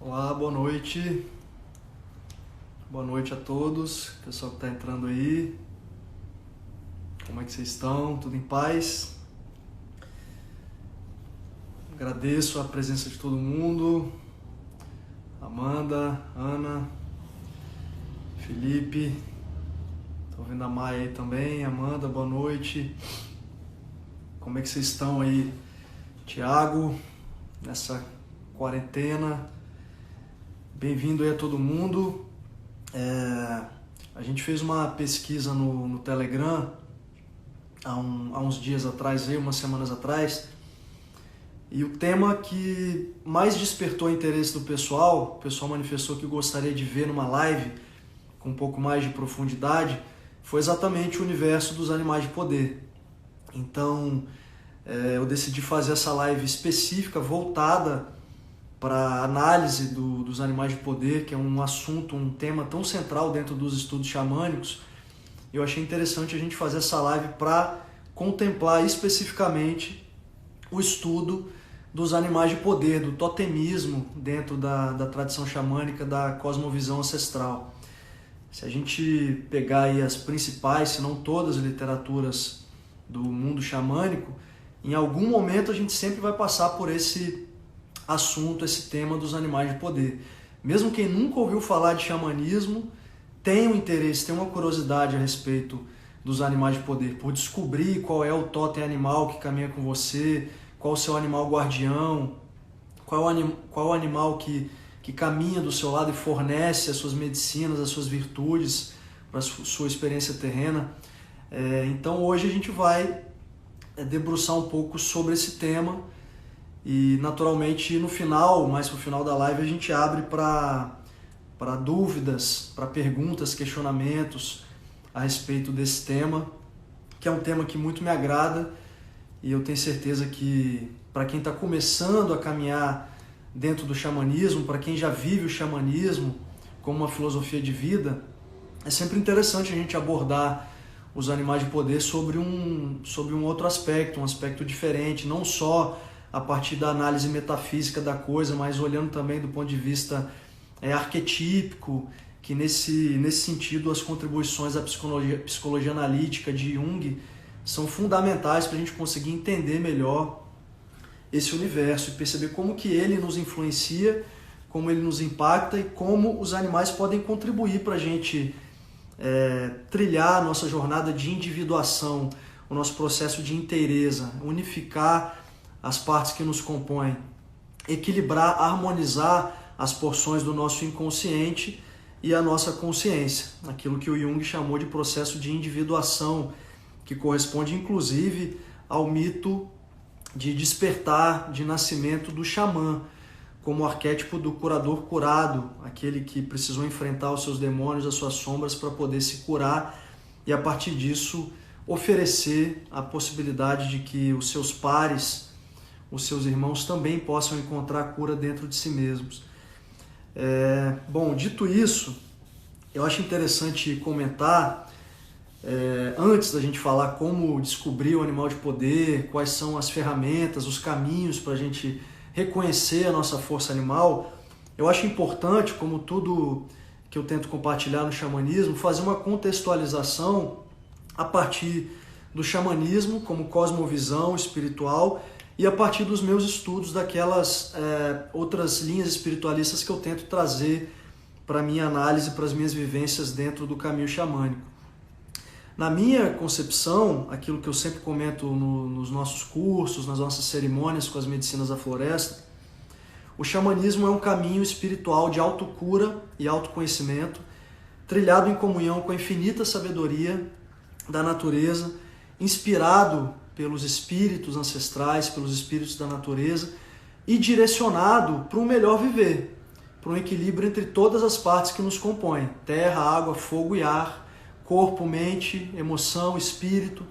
Olá, boa noite. Boa noite a todos, pessoal que está entrando aí. Como é que vocês estão? Tudo em paz? Agradeço a presença de todo mundo. Amanda, Ana, Felipe. Estou vendo a Maia aí também. Amanda, boa noite. Como é que vocês estão aí? Tiago, nessa quarentena. Bem-vindo aí a todo mundo. A gente fez uma pesquisa no Telegram há uns dias atrás, umas semanas atrás, e o tema que mais despertou o interesse do pessoal, o pessoal manifestou que gostaria de ver numa live com um pouco mais de profundidade, foi exatamente o universo dos animais de poder. Então, eu decidi fazer essa live específica, voltada para a análise dos animais de poder, que é um assunto, um tema tão central dentro dos estudos xamânicos. Eu achei interessante a gente fazer essa live para contemplar especificamente o estudo dos animais de poder, do totemismo dentro da tradição xamânica, da cosmovisão ancestral. Se a gente pegar aí as principais, se não todas as literaturas do mundo xamânico, em algum momento a gente sempre vai passar por esse assunto, esse tema dos animais de poder. Mesmo quem nunca ouviu falar de xamanismo tem um interesse, tem uma curiosidade a respeito dos animais de poder, por descobrir qual é o totem animal que caminha com você, qual o seu animal guardião, qual o animal que caminha do seu lado e fornece as suas medicinas, as suas virtudes para a sua experiência terrena. Então hoje a gente vai debruçar um pouco sobre esse tema. E naturalmente no final, mais pro final da live, a gente abre para dúvidas, para perguntas, questionamentos a respeito desse tema, que é um tema que muito me agrada, e eu tenho certeza que para quem está começando a caminhar dentro do xamanismo, para quem já vive o xamanismo como uma filosofia de vida, é sempre interessante a gente abordar os animais de poder sobre um outro aspecto, um aspecto diferente, não só a partir da análise metafísica da coisa, mas olhando também do ponto de vista arquetípico, que nesse sentido as contribuições da psicologia analítica de Jung são fundamentais para a gente conseguir entender melhor esse universo e perceber como que ele nos influencia, como ele nos impacta e como os animais podem contribuir para a gente trilhar a nossa jornada de individuação, o nosso processo de inteireza, unificar as partes que nos compõem, equilibrar, harmonizar as porções do nosso inconsciente e a nossa consciência, aquilo que o Jung chamou de processo de individuação, que corresponde inclusive ao mito de despertar, de nascimento do xamã, como arquétipo do curador curado, aquele que precisou enfrentar os seus demônios, as suas sombras para poder se curar e a partir disso oferecer a possibilidade de que os seus pares, os seus irmãos também possam encontrar cura dentro de si mesmos. Bom, dito isso, eu acho interessante comentar, antes da gente falar como descobrir o animal de poder, quais são as ferramentas, os caminhos para a gente reconhecer a nossa força animal, eu acho importante, como tudo que eu tento compartilhar no xamanismo, fazer uma contextualização a partir do xamanismo como cosmovisão espiritual e a partir dos meus estudos daquelas outras linhas espiritualistas que eu tento trazer para a minha análise, para as minhas vivências dentro do caminho xamânico. Na minha concepção, aquilo que eu sempre comento nos nossos cursos, nas nossas cerimônias com as medicinas da floresta, o xamanismo é um caminho espiritual de autocura e autoconhecimento, trilhado em comunhão com a infinita sabedoria da natureza, inspirado pelos espíritos ancestrais, pelos espíritos da natureza e direcionado para um melhor viver, para um equilíbrio entre todas as partes que nos compõem, terra, água, fogo e ar, corpo, mente, emoção, espírito,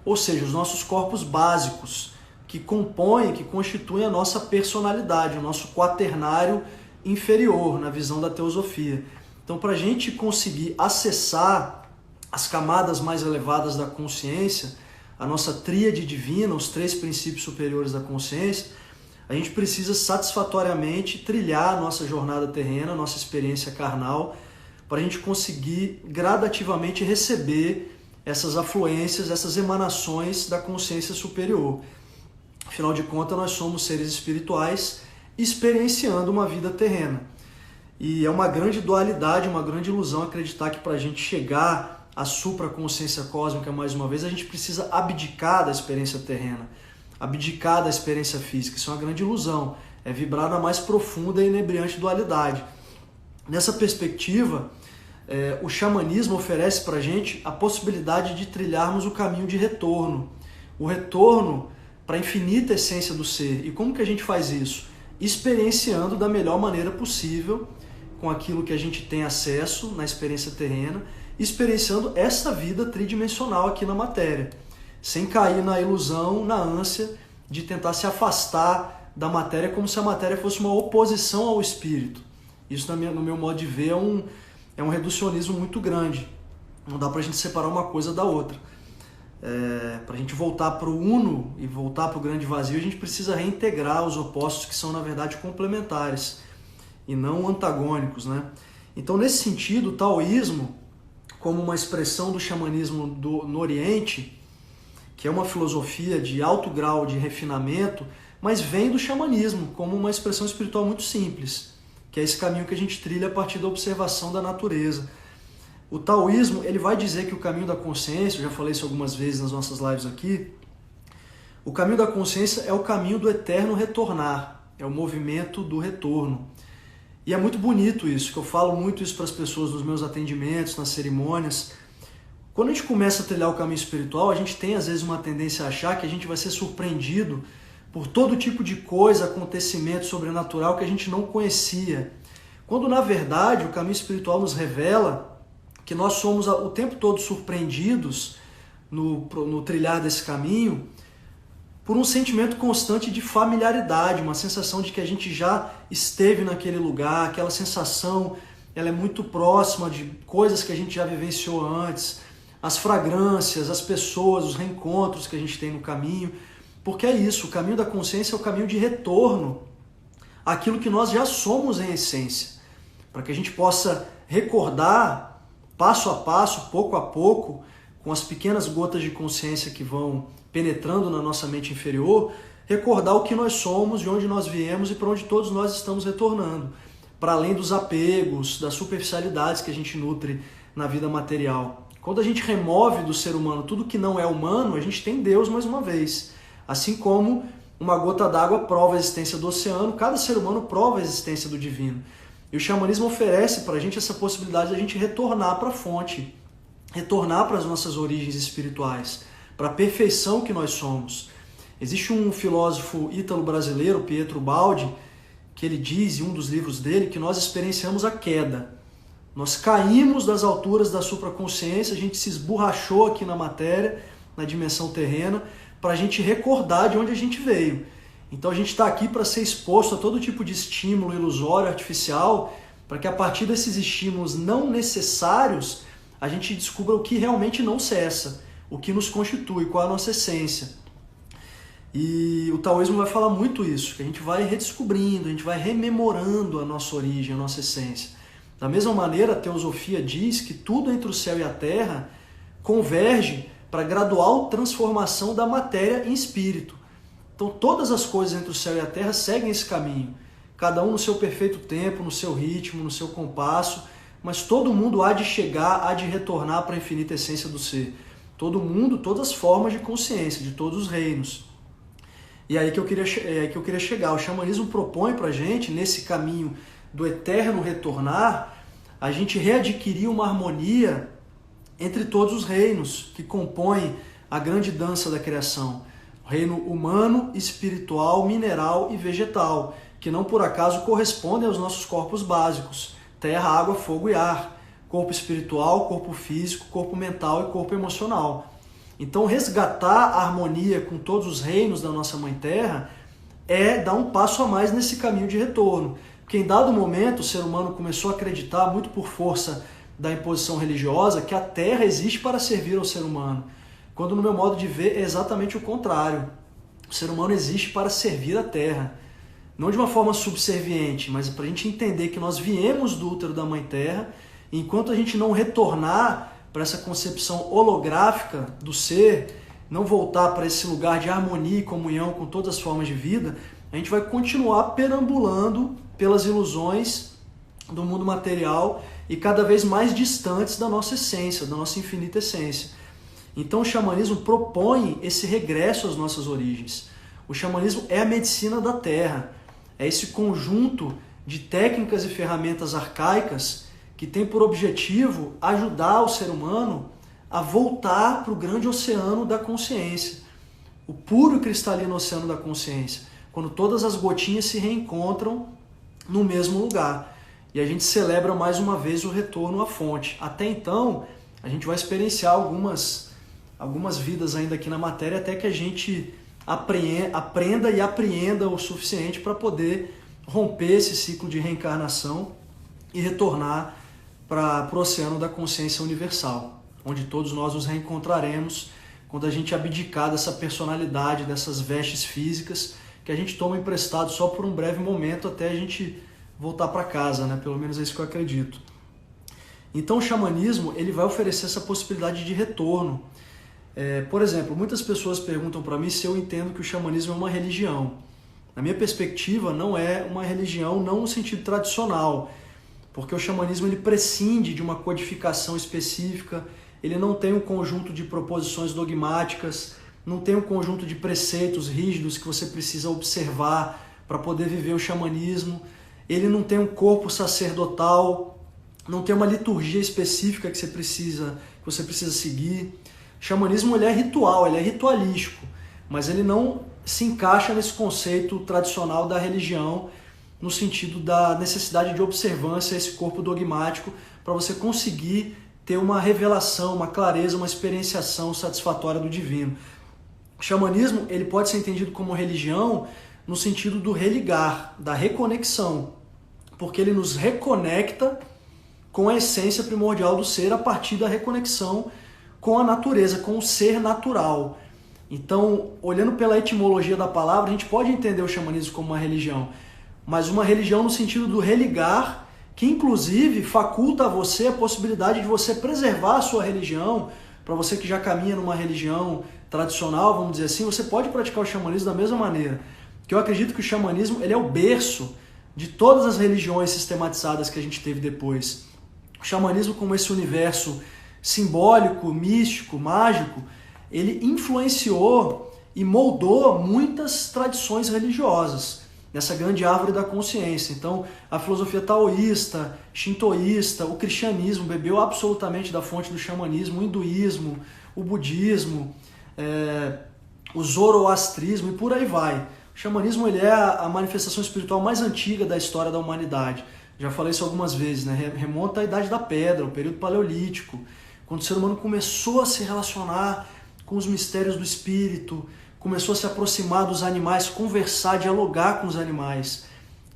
ou seja, os nossos corpos básicos que compõem, que constituem a nossa personalidade, o nosso quaternário inferior na visão da teosofia. Então, para a gente conseguir acessar as camadas mais elevadas da consciência, a nossa tríade divina, os 3 princípios superiores da consciência, a gente precisa satisfatoriamente trilhar a nossa jornada terrena, a nossa experiência carnal, para a gente conseguir gradativamente receber essas afluências, essas emanações da consciência superior. Afinal de contas, nós somos seres espirituais experienciando uma vida terrena. E é uma grande dualidade, uma grande ilusão acreditar que para a gente chegar à supraconsciência cósmica mais uma vez, a gente precisa abdicar da experiência terrena, abdicar da experiência física. Isso é uma grande ilusão, é vibrar na mais profunda e inebriante dualidade. Nessa perspectiva, o xamanismo oferece para a gente a possibilidade de trilharmos o caminho de retorno. O retorno para a infinita essência do ser. E como que a gente faz isso? Experienciando da melhor maneira possível, com aquilo que a gente tem acesso na experiência terrena, experienciando essa vida tridimensional aqui na matéria, sem cair na ilusão, na ânsia de tentar se afastar da matéria como se a matéria fosse uma oposição ao espírito. Isso, no meu modo de ver, é um reducionismo muito grande. Não dá para a gente separar uma coisa da outra. Para a gente voltar para o uno e voltar para o grande vazio, a gente precisa reintegrar os opostos que são, na verdade, complementares e não antagônicos, né? Então, nesse sentido, o taoísmo, como uma expressão do xamanismo no Oriente, que é uma filosofia de alto grau de refinamento, mas vem do xamanismo como uma expressão espiritual muito simples, que é esse caminho que a gente trilha a partir da observação da natureza. O taoísmo, ele vai dizer que o caminho da consciência, eu já falei isso algumas vezes nas nossas lives aqui, o caminho da consciência é o caminho do eterno retornar, é o movimento do retorno. E é muito bonito isso, que eu falo muito isso para as pessoas nos meus atendimentos, nas cerimônias. Quando a gente começa a trilhar o caminho espiritual, a gente tem às vezes uma tendência a achar que a gente vai ser surpreendido por todo tipo de coisa, acontecimento sobrenatural que a gente não conhecia. Quando na verdade o caminho espiritual nos revela que nós somos o tempo todo surpreendidos no trilhar desse caminho por um sentimento constante de familiaridade, uma sensação de que a gente já esteve naquele lugar, aquela sensação ela é muito próxima de coisas que a gente já vivenciou antes, as fragrâncias, as pessoas, os reencontros que a gente tem no caminho, porque é isso, o caminho da consciência é o caminho de retorno àquilo que nós já somos em essência, para que a gente possa recordar passo a passo, pouco a pouco, com as pequenas gotas de consciência que vão penetrando na nossa mente inferior, recordar o que nós somos, de onde nós viemos e para onde todos nós estamos retornando, para além dos apegos, das superficialidades que a gente nutre na vida material. Quando a gente remove do ser humano tudo que não é humano, a gente tem Deus mais uma vez. Assim como uma gota d'água prova a existência do oceano, cada ser humano prova a existência do divino. E o xamanismo oferece para a gente essa possibilidade de a gente retornar para a fonte, retornar para as nossas origens espirituais, para a perfeição que nós somos. Existe um filósofo ítalo-brasileiro, Pietro Baldi, que ele diz em um dos livros dele que nós experienciamos a queda. Nós caímos das alturas da supraconsciência, a gente se esborrachou aqui na matéria, na dimensão terrena, para a gente recordar de onde a gente veio. Então a gente está aqui para ser exposto a todo tipo de estímulo ilusório, artificial, para que a partir desses estímulos não necessários, a gente descubra o que realmente não cessa, o que nos constitui, qual é a nossa essência. E o taoísmo vai falar muito isso, que a gente vai redescobrindo, a gente vai rememorando a nossa origem, a nossa essência. Da mesma maneira, a teosofia diz que tudo entre o céu e a terra converge para a gradual transformação da matéria em espírito. Então todas as coisas entre o céu e a terra seguem esse caminho, cada um no seu perfeito tempo, no seu ritmo, no seu compasso, mas todo mundo há de chegar, há de retornar para a infinita essência do ser. Todo mundo, todas as formas de consciência, de todos os reinos. E aí que eu queria chegar. O xamanismo propõe para a gente, nesse caminho do eterno retornar, a gente readquirir uma harmonia entre todos os reinos que compõem a grande dança da criação. O reino humano, espiritual, mineral e vegetal, que não por acaso correspondem aos nossos corpos básicos: terra, água, fogo e ar. Corpo espiritual, corpo físico, corpo mental e corpo emocional. Então resgatar a harmonia com todos os reinos da nossa Mãe Terra é dar um passo a mais nesse caminho de retorno. Porque em dado momento o ser humano começou a acreditar, muito por força da imposição religiosa, que a Terra existe para servir ao ser humano. Quando no meu modo de ver é exatamente o contrário. O ser humano existe para servir a Terra. não de uma forma subserviente, mas para a gente entender que nós viemos do útero da Mãe Terra, e enquanto a gente não retornar para essa concepção holográfica do ser, não voltar para esse lugar de harmonia e comunhão com todas as formas de vida, a gente vai continuar perambulando pelas ilusões do mundo material e cada vez mais distantes da nossa essência, da nossa infinita essência. Então o xamanismo propõe esse regresso às nossas origens. O xamanismo é a medicina da Terra, é esse conjunto de técnicas e ferramentas arcaicas que tem por objetivo ajudar o ser humano a voltar para o grande oceano da consciência, o puro e cristalino oceano da consciência, quando todas as gotinhas se reencontram no mesmo lugar. E a gente celebra mais uma vez o retorno à fonte. Até então, a gente vai experienciar algumas vidas ainda aqui na matéria até que a gente aprenda e apreenda o suficiente para poder romper esse ciclo de reencarnação e retornar para o oceano da consciência universal, onde todos nós nos reencontraremos quando a gente abdicar dessa personalidade, dessas vestes físicas que a gente toma emprestado só por um breve momento até a gente voltar para casa, né? Pelo menos é isso que eu acredito. Então o xamanismo ele vai oferecer essa possibilidade de retorno. Por exemplo, muitas pessoas perguntam para mim se eu entendo que o xamanismo é uma religião. Na minha perspectiva, não é uma religião, não no sentido tradicional, porque o xamanismo ele prescinde de uma codificação específica, ele não tem um conjunto de proposições dogmáticas, não tem um conjunto de preceitos rígidos que você precisa observar para poder viver o xamanismo, ele não tem um corpo sacerdotal, não tem uma liturgia específica que você precisa seguir. O xamanismo ele é ritual, ele é ritualístico, mas ele não se encaixa nesse conceito tradicional da religião, no sentido da necessidade de observância a esse corpo dogmático para você conseguir ter uma revelação, uma clareza, uma experienciação satisfatória do divino. O xamanismo ele pode ser entendido como religião no sentido do religar, da reconexão, porque ele nos reconecta com a essência primordial do ser a partir da reconexão com a natureza, com o ser natural. Então, olhando pela etimologia da palavra, a gente pode entender o xamanismo como uma religião, mas uma religião no sentido do religar, que inclusive faculta a você a possibilidade de você preservar a sua religião. Para você que já caminha numa religião tradicional, vamos dizer assim, você pode praticar o xamanismo da mesma maneira. Porque eu acredito que o xamanismo ele é o berço de todas as religiões sistematizadas que a gente teve depois. O xamanismo, como esse universo simbólico, místico, mágico, ele influenciou e moldou muitas tradições religiosas nessa grande árvore da consciência. Então, a filosofia taoísta, shintoísta, o cristianismo bebeu absolutamente da fonte do xamanismo, o hinduísmo, o budismo, o zoroastrismo e por aí vai. O xamanismo ele é a manifestação espiritual mais antiga da história da humanidade. Já falei isso algumas vezes, né? Remonta à Idade da Pedra, o período paleolítico, quando o ser humano começou a se relacionar com os mistérios do espírito, começou a se aproximar dos animais, conversar, dialogar com os animais,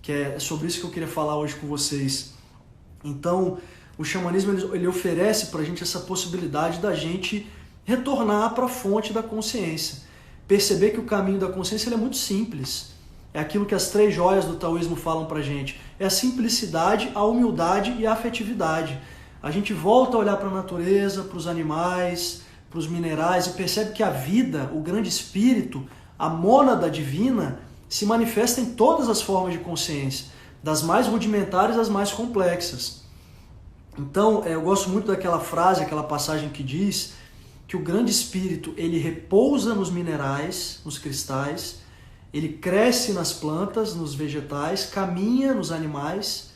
que é sobre isso que eu queria falar hoje com vocês. Então, o xamanismo ele oferece para a gente essa possibilidade da gente retornar para a fonte da consciência, perceber que o caminho da consciência ele é muito simples, é aquilo que as 3 joias do taoísmo falam para a gente, é a simplicidade, a humildade e a afetividade. A gente volta a olhar para a natureza, para os animais, para os minerais e percebe que a vida, o grande espírito, a mônada divina, se manifesta em todas as formas de consciência, das mais rudimentares às mais complexas. Então, eu gosto muito daquela frase, aquela passagem que diz que o grande espírito ele repousa nos minerais, nos cristais, ele cresce nas plantas, nos vegetais, caminha nos animais,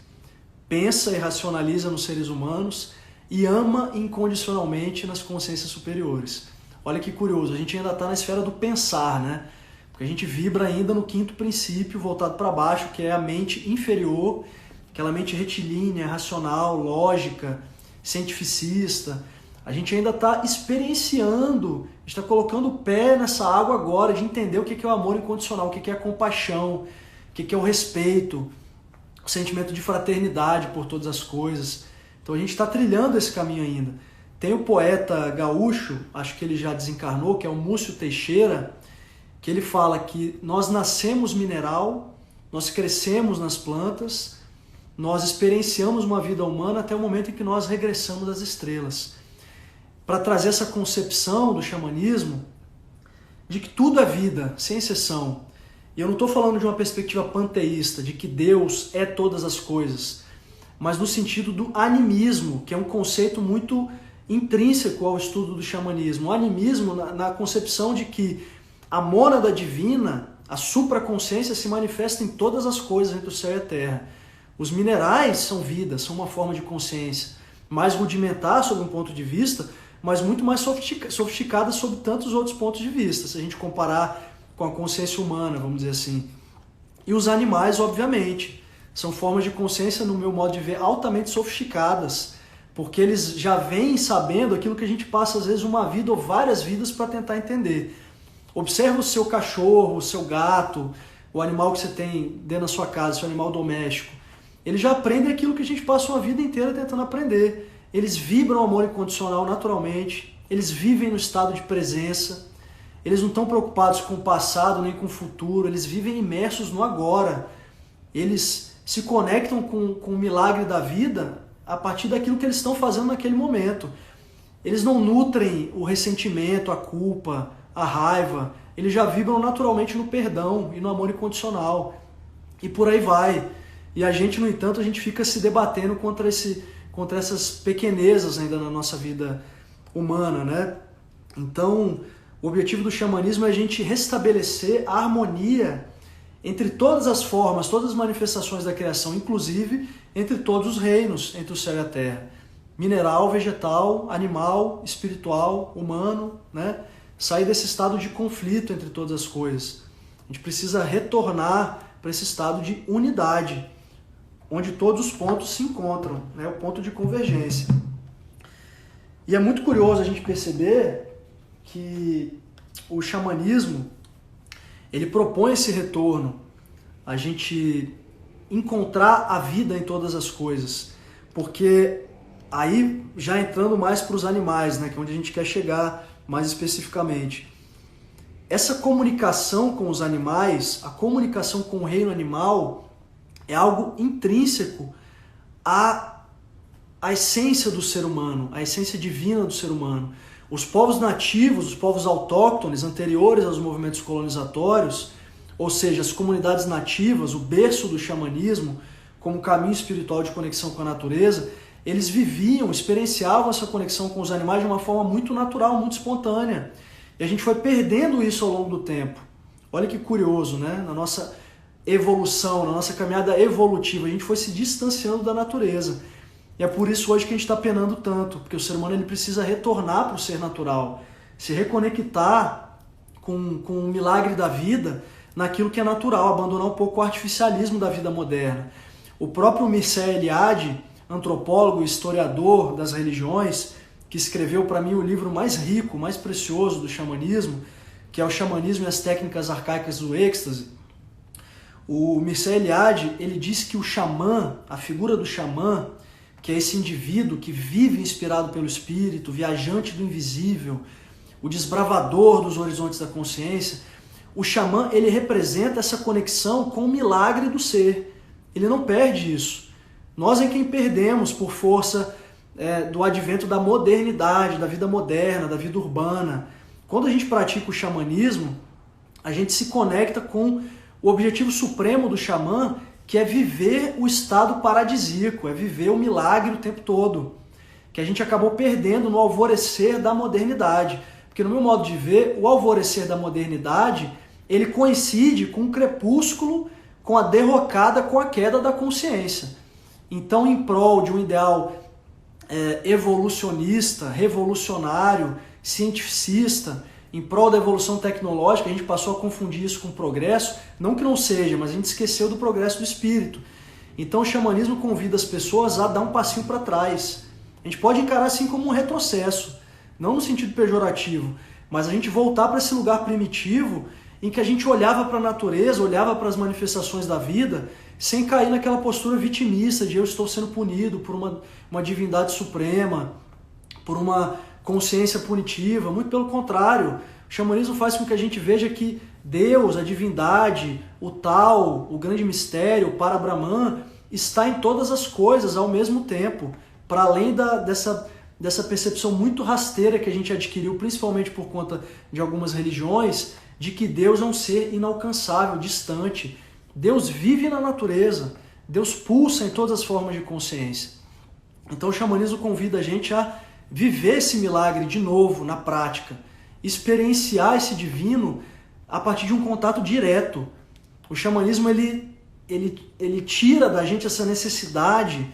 pensa e racionaliza nos seres humanos e ama incondicionalmente nas consciências superiores. Olha que curioso, a gente ainda está na esfera do pensar, né? Porque a gente vibra ainda no 5º princípio voltado para baixo, que é a mente inferior, aquela mente retilínea, racional, lógica, cientificista. A gente ainda está experienciando, está colocando o pé nessa água agora de entender o que é o amor incondicional, o que é a compaixão, o que é o respeito, o sentimento de fraternidade por todas as coisas. Então a gente está trilhando esse caminho ainda. Tem o poeta gaúcho, acho que ele já desencarnou, que é o Múcio Teixeira, que ele fala que nós nascemos mineral, nós crescemos nas plantas, nós experienciamos uma vida humana até o momento em que nós regressamos às estrelas. Para trazer essa concepção do xamanismo de que tudo é vida, sem exceção. E eu não estou falando de uma perspectiva panteísta, de que Deus é todas as coisas, mas no sentido do animismo, que é um conceito muito intrínseco ao estudo do xamanismo. O animismo na concepção de que a mônada divina, a supraconsciência, se manifesta em todas as coisas entre o céu e a terra. Os minerais são vida, são uma forma de consciência mais rudimentar sob um ponto de vista, mas muito mais sofisticada sob tantos outros pontos de vista, se a gente comparar com a consciência humana, vamos dizer assim. E os animais, obviamente, são formas de consciência, no meu modo de ver, altamente sofisticadas, porque eles já vêm sabendo aquilo que a gente passa, às vezes, uma vida ou várias vidas para tentar entender. Observa o seu cachorro, o seu gato, o animal que você tem dentro da sua casa, seu animal doméstico. Eles já aprendem aquilo que a gente passa uma vida inteira tentando aprender. Eles vibram amor incondicional naturalmente, eles vivem no estado de presença, eles não estão preocupados com o passado nem com o futuro, eles vivem imersos no agora. Eles se conectam com o milagre da vida a partir daquilo que eles estão fazendo naquele momento. Eles não nutrem o ressentimento, a culpa, a raiva, eles já vibram naturalmente no perdão e no amor incondicional. E por aí vai. E a gente, no entanto, a gente fica se debatendo contra essas pequenezas ainda na nossa vida humana, né? Então, o objetivo do xamanismo é a gente restabelecer a harmonia entre todas as formas, todas as manifestações da criação, inclusive entre todos os reinos, entre o céu e a terra. Mineral, vegetal, animal, espiritual, humano, né? Sair desse estado de conflito entre todas as coisas. A gente precisa retornar para esse estado de unidade, onde todos os pontos se encontram, né? O ponto de convergência. E é muito curioso a gente perceber que o xamanismo, ele propõe esse retorno, a gente encontrar a vida em todas as coisas, porque aí já entrando mais para os animais, né? Que é onde a gente quer chegar mais especificamente. Essa comunicação com os animais, a comunicação com o reino animal, é algo intrínseco à essência do ser humano, à essência divina do ser humano. Os povos nativos, os povos autóctones, anteriores aos movimentos colonizatórios, ou seja, as comunidades nativas, o berço do xamanismo, como caminho espiritual de conexão com a natureza, eles viviam, experienciavam essa conexão com os animais de uma forma muito natural, muito espontânea. E a gente foi perdendo isso ao longo do tempo. Olha que curioso, né? Na nossa evolução, na nossa caminhada evolutiva, a gente foi se distanciando da natureza. E é por isso hoje que a gente está penando tanto, porque o ser humano ele precisa retornar para o ser natural, se reconectar com o milagre da vida naquilo que é natural, abandonar um pouco o artificialismo da vida moderna. O próprio Mircea Eliade, antropólogo e historiador das religiões, que escreveu para mim o livro mais rico, mais precioso do xamanismo, que é o Xamanismo e as Técnicas Arcaicas do Êxtase. O Mircea Eliade, ele diz que o xamã, a figura do xamã, que é esse indivíduo que vive inspirado pelo espírito, viajante do invisível, o desbravador dos horizontes da consciência, o xamã, ele representa essa conexão com o milagre do ser. Ele não perde isso. Nós é quem perdemos por força do advento da modernidade, da vida moderna, da vida urbana. Quando a gente pratica o xamanismo, a gente se conecta com o objetivo supremo do xamã, que é viver o estado paradisíaco, é viver o milagre o tempo todo, que a gente acabou perdendo no alvorecer da modernidade. Porque no meu modo de ver, o alvorecer da modernidade, ele coincide com o crepúsculo, com a derrocada, com a queda da consciência. Então, em prol de um ideal evolucionista, revolucionário, cientificista, em prol da evolução tecnológica, a gente passou a confundir isso com progresso, não que não seja, mas a gente esqueceu do progresso do espírito. Então o xamanismo convida as pessoas a dar um passinho para trás. A gente pode encarar assim como um retrocesso, não no sentido pejorativo, mas a gente voltar para esse lugar primitivo em que a gente olhava para a natureza, olhava para as manifestações da vida, sem cair naquela postura vitimista de eu estou sendo punido por uma divindade suprema, por uma consciência punitiva. Muito pelo contrário, o xamanismo faz com que a gente veja que Deus, a divindade, o tal, o grande mistério, o Parabrahman, está em todas as coisas ao mesmo tempo, para além dessa percepção muito rasteira que a gente adquiriu, principalmente por conta de algumas religiões, de que Deus é um ser inalcançável, distante. Deus vive na natureza, Deus pulsa em todas as formas de consciência. Então o xamanismo convida a gente a viver esse milagre de novo, na prática, experienciar esse divino a partir de um contato direto. O xamanismo ele tira da gente essa necessidade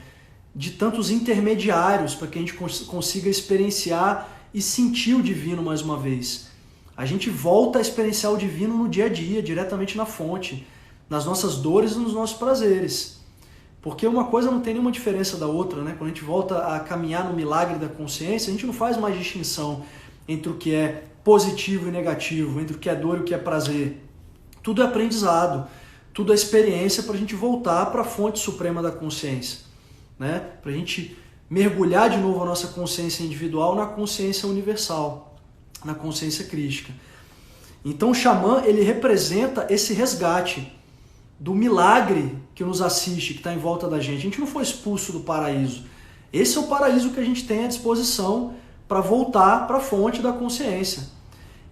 de tantos intermediários para que a gente consiga experienciar e sentir o divino mais uma vez. A gente volta a experienciar o divino no dia a dia, diretamente na fonte, nas nossas dores e nos nossos prazeres. Porque uma coisa não tem nenhuma diferença da outra, né? Quando a gente volta a caminhar no milagre da consciência, a gente não faz mais distinção entre o que é positivo e negativo, entre o que é dor e o que é prazer. Tudo é aprendizado, tudo é experiência para a gente voltar para a fonte suprema da consciência, né? Para a gente mergulhar de novo a nossa consciência individual na consciência universal, na consciência crística. Então o xamã, ele representa esse resgate do milagre que nos assiste, que está em volta da gente. A gente não foi expulso do paraíso. Esse é o paraíso que a gente tem à disposição para voltar para a fonte da consciência.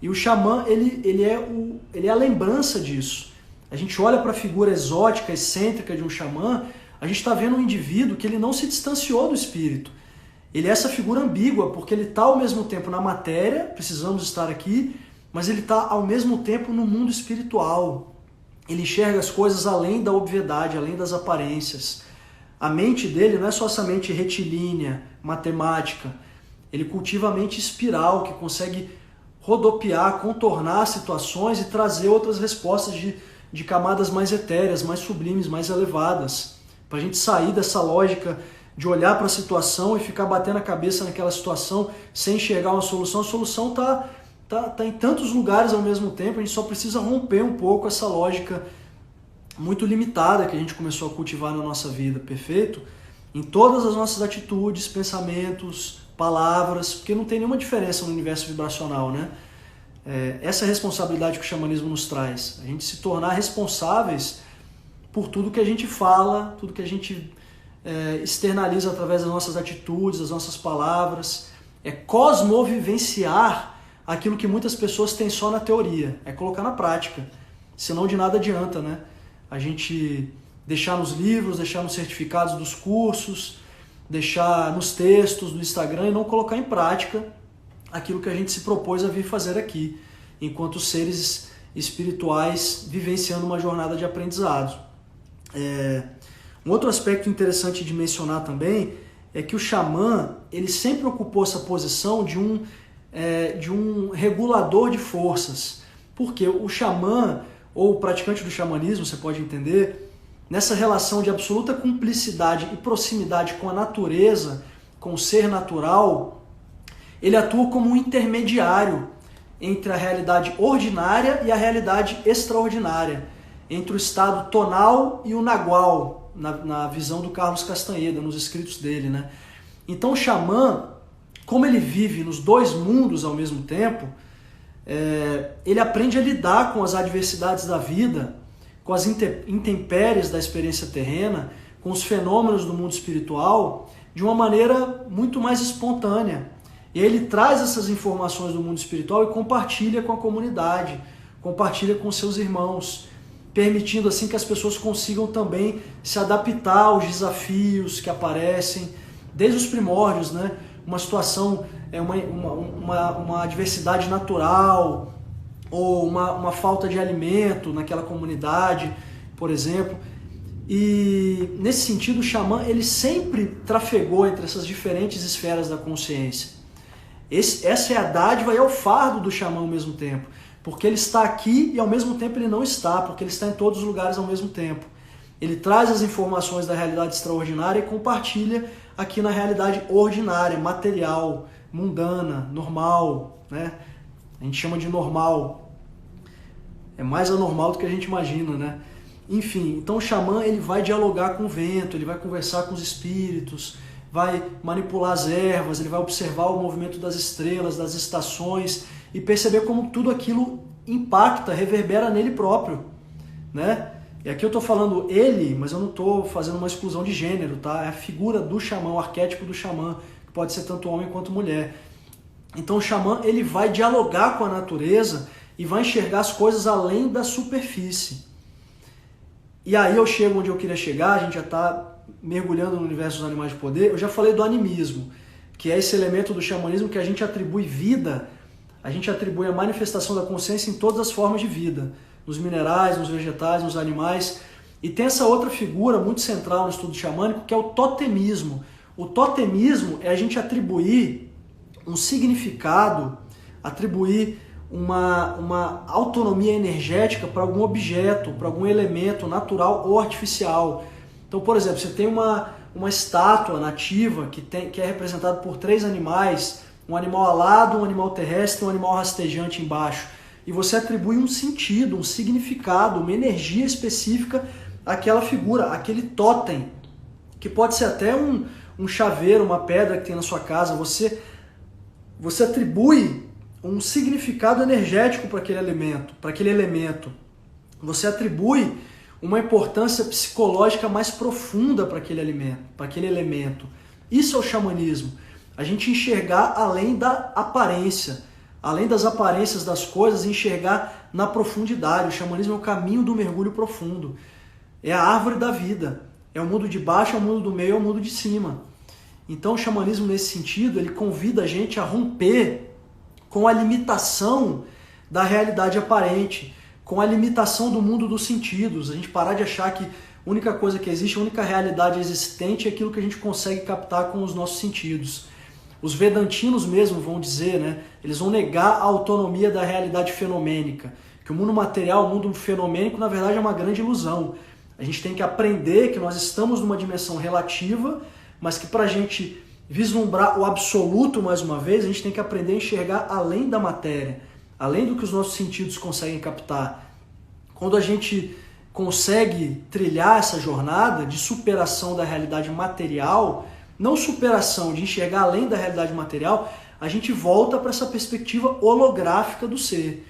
E o xamã, ele é a lembrança disso. A gente olha para a figura exótica, excêntrica de um xamã, a gente está vendo um indivíduo que ele não se distanciou do espírito. Ele é essa figura ambígua, porque ele está ao mesmo tempo na matéria, precisamos estar aqui, mas ele está ao mesmo tempo no mundo espiritual. Ele enxerga as coisas além da obviedade, além das aparências. A mente dele não é só essa mente retilínea, matemática. Ele cultiva a mente espiral, que consegue rodopiar, contornar situações e trazer outras respostas de camadas mais etéreas, mais sublimes, mais elevadas. Para a gente sair dessa lógica de olhar para a situação e ficar batendo a cabeça naquela situação sem enxergar uma solução. A solução está em tantos lugares ao mesmo tempo, a gente só precisa romper um pouco essa lógica muito limitada que a gente começou a cultivar na nossa vida, perfeito? Em todas as nossas atitudes, pensamentos, palavras, porque não tem nenhuma diferença no universo vibracional, né? Essa é a responsabilidade que o xamanismo nos traz, a gente se tornar responsáveis por tudo que a gente fala, tudo que a gente externaliza através das nossas atitudes, das nossas palavras, é cosmovivenciar aquilo que muitas pessoas têm só na teoria, é colocar na prática, senão de nada adianta, né? A gente deixar nos livros, deixar nos certificados dos cursos, deixar nos textos do Instagram e não colocar em prática aquilo que a gente se propôs a vir fazer aqui, enquanto seres espirituais vivenciando uma jornada de aprendizado. Um outro aspecto interessante de mencionar também é que o xamã, ele sempre ocupou essa posição de um regulador de forças, porque o xamã, ou o praticante do xamanismo, você pode entender, nessa relação de absoluta cumplicidade e proximidade com a natureza, com o ser natural, ele atua como um intermediário entre a realidade ordinária e a realidade extraordinária, entre o estado tonal e o nagual, na visão do Carlos Castanheda, nos escritos dele, né? Então o xamã, como ele vive nos dois mundos ao mesmo tempo, ele aprende a lidar com as adversidades da vida, com as intempéries da experiência terrena, com os fenômenos do mundo espiritual, de uma maneira muito mais espontânea. E ele traz essas informações do mundo espiritual e compartilha com a comunidade, compartilha com seus irmãos, permitindo assim que as pessoas consigam também se adaptar aos desafios que aparecem desde os primórdios, né? Uma situação, uma adversidade natural, ou uma falta de alimento naquela comunidade, por exemplo. E nesse sentido o xamã, ele sempre trafegou entre essas diferentes esferas da consciência. Essa é a dádiva e é o fardo do xamã ao mesmo tempo, porque ele está aqui e ao mesmo tempo ele não está, porque ele está em todos os lugares ao mesmo tempo. Ele traz as informações da realidade extraordinária e compartilha aqui na realidade ordinária, material, mundana, normal, né? A gente chama de normal. É mais anormal do que a gente imagina, né? Enfim, então o xamã, ele vai dialogar com o vento, ele vai conversar com os espíritos, vai manipular as ervas, ele vai observar o movimento das estrelas, das estações e perceber como tudo aquilo impacta, reverbera nele próprio, né? E aqui eu estou falando ele, mas eu não estou fazendo uma exclusão de gênero, tá? É a figura do xamã, o arquétipo do xamã, que pode ser tanto homem quanto mulher. Então o xamã, ele vai dialogar com a natureza e vai enxergar as coisas além da superfície. E aí eu chego onde eu queria chegar, a gente já está mergulhando no universo dos animais de poder. Eu já falei do animismo, que é esse elemento do xamanismo que a gente atribui vida, a gente atribui a manifestação da consciência em todas as formas de vida, nos minerais, nos vegetais, nos animais. E tem essa outra figura muito central no estudo xamânico, que é o totemismo. O totemismo é a gente atribuir um significado, atribuir uma autonomia energética para algum objeto, para algum elemento natural ou artificial. Então, por exemplo, você tem uma estátua nativa que é representada por 3 animais, um animal alado, um animal terrestre e um animal rastejante embaixo. E você atribui um sentido, um significado, uma energia específica àquela figura, àquele totem, que pode ser até um chaveiro, uma pedra que tem na sua casa. Você atribui um significado energético para aquele elemento. Você atribui uma importância psicológica mais profunda para aquele elemento. Isso é o xamanismo. A gente enxergar além da aparência, além das aparências das coisas, enxergar na profundidade. O xamanismo é o caminho do mergulho profundo. É a árvore da vida. É o mundo de baixo, é o mundo do meio, é o mundo de cima. Então o xamanismo, nesse sentido, ele convida a gente a romper com a limitação da realidade aparente, com a limitação do mundo dos sentidos. A gente parar de achar que a única coisa que existe, a única realidade existente é aquilo que a gente consegue captar com os nossos sentidos. Os vedantinos mesmo vão dizer, né? Eles vão negar a autonomia da realidade fenomênica, que o mundo material, o mundo fenomênico, na verdade é uma grande ilusão. A gente tem que aprender que nós estamos numa dimensão relativa, mas que para a gente vislumbrar o absoluto mais uma vez, a gente tem que aprender a enxergar além da matéria, além do que os nossos sentidos conseguem captar. Quando a gente consegue trilhar essa jornada de superação da realidade material, não superação de enxergar além da realidade material, a gente volta para essa perspectiva holográfica do ser,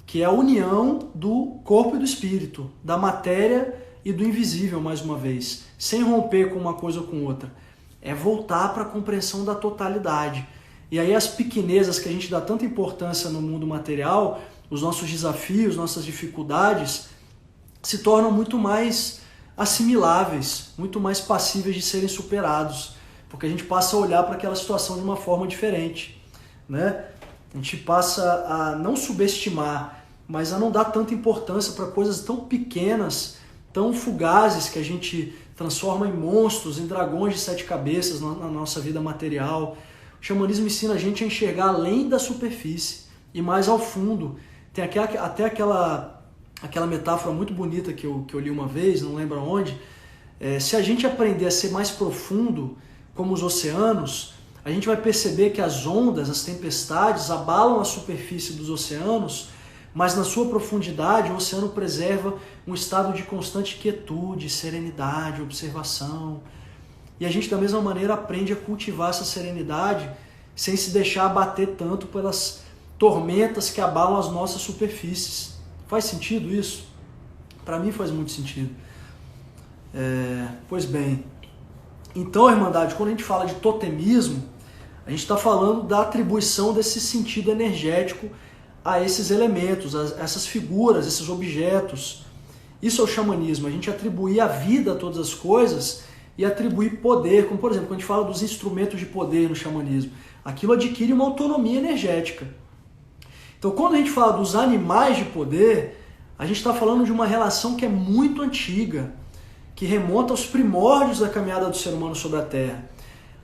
que é a união do corpo e do espírito, da matéria e do invisível, mais uma vez, sem romper com uma coisa ou com outra. É voltar para a compreensão da totalidade. E aí as pequenezas que a gente dá tanta importância no mundo material, os nossos desafios, nossas dificuldades, se tornam muito mais assimiláveis, muito mais passíveis de serem superados, porque a gente passa a olhar para aquela situação de uma forma diferente, né? A gente passa a não subestimar, mas a não dar tanta importância para coisas tão pequenas, tão fugazes, que a gente transforma em monstros, em dragões de 7 cabeças na nossa vida material. O xamanismo ensina a gente a enxergar além da superfície e mais ao fundo. Tem até aquela metáfora muito bonita que eu li uma vez, não lembro onde. Se a gente aprender a ser mais profundo, como os oceanos, a gente vai perceber que as ondas, as tempestades abalam a superfície dos oceanos, mas na sua profundidade o oceano preserva um estado de constante quietude, serenidade, observação. E a gente da mesma maneira aprende a cultivar essa serenidade sem se deixar abater tanto pelas tormentas que abalam as nossas superfícies. Faz sentido isso? Para mim faz muito sentido. Pois bem, então, Irmandade, quando a gente fala de totemismo, a gente está falando da atribuição desse sentido energético a esses elementos, a essas figuras, esses objetos. Isso é o xamanismo, a gente atribuir a vida a todas as coisas e atribuir poder, como por exemplo, quando a gente fala dos instrumentos de poder no xamanismo, aquilo adquire uma autonomia energética. Então, quando a gente fala dos animais de poder, a gente está falando de uma relação que é muito antiga, que remonta aos primórdios da caminhada do ser humano sobre a Terra.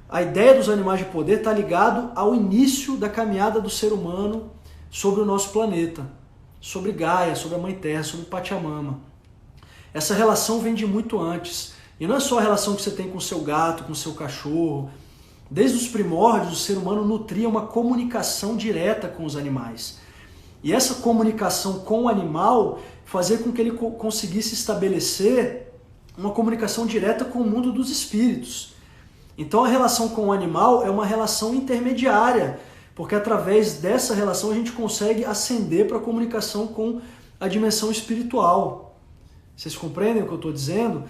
A ideia dos animais de poder está ligado ao início da caminhada do ser humano sobre o nosso planeta, sobre Gaia, sobre a Mãe Terra, sobre Pachamama. Essa relação vem de muito antes. E não é só a relação que você tem com o seu gato, com o seu cachorro. Desde os primórdios, o ser humano nutria uma comunicação direta com os animais. E essa comunicação com o animal fazia com que ele conseguisse estabelecer uma comunicação direta com o mundo dos espíritos. Então a relação com o animal é uma relação intermediária, porque através dessa relação a gente consegue ascender para a comunicação com a dimensão espiritual. Vocês compreendem o que eu estou dizendo?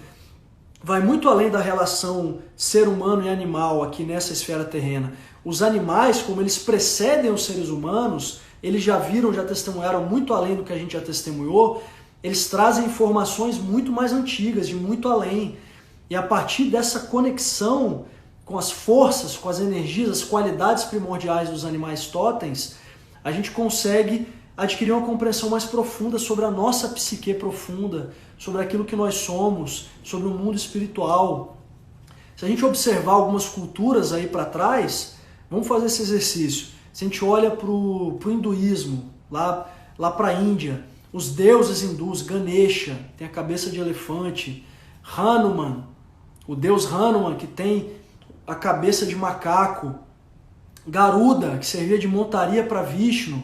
Vai muito além da relação ser humano e animal aqui nessa esfera terrena. Os animais, como eles precedem os seres humanos, eles já viram, já testemunharam muito além do que a gente já testemunhou, eles trazem informações muito mais antigas, de muito além. E a partir dessa conexão com as forças, com as energias, as qualidades primordiais dos animais totens, a gente consegue adquirir uma compreensão mais profunda sobre a nossa psique profunda, sobre aquilo que nós somos, sobre o mundo espiritual. Se a gente observar algumas culturas aí para trás, vamos fazer esse exercício. Se a gente olha para o hinduísmo, lá para a Índia, os deuses hindus, Ganesha, tem a cabeça de elefante, Hanuman, o deus Hanuman, que tem a cabeça de macaco, Garuda, que servia de montaria para Vishnu,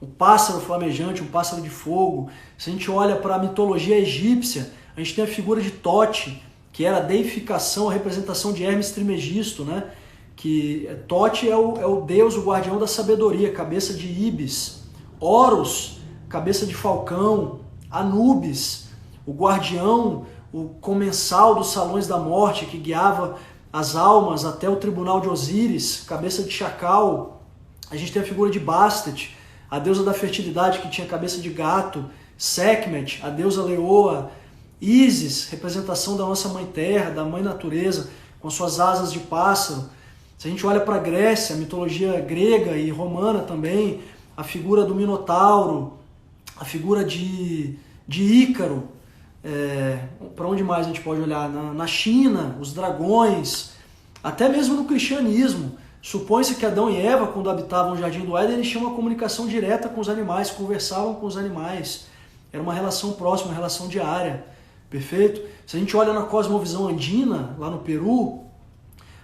o pássaro flamejante, um pássaro de fogo. Se a gente olha para a mitologia egípcia, a gente tem a figura de Tote, que era a deificação, a representação de Hermes Trismegisto, né? Que Tote é o deus, o guardião da sabedoria, cabeça de Ibis. Horus, cabeça de falcão. Anubis, o guardião, o comensal dos salões da morte, que guiava as almas até o tribunal de Osíris, cabeça de chacal. A gente tem a figura de Bastet, a deusa da fertilidade, que tinha cabeça de gato. Sekhmet, a deusa leoa. Ísis, representação da nossa mãe terra, da mãe natureza, com suas asas de pássaro. Se a gente olha para a Grécia, a mitologia grega e romana também, a figura do Minotauro, a figura de Ícaro, para onde mais a gente pode olhar? Na China, os dragões, até mesmo no cristianismo. Supõe-se que Adão e Eva, quando habitavam o Jardim do Éden, eles tinham uma comunicação direta com os animais, conversavam com os animais. Era uma relação próxima, uma relação diária. Perfeito? Se a gente olha na cosmovisão andina, lá no Peru,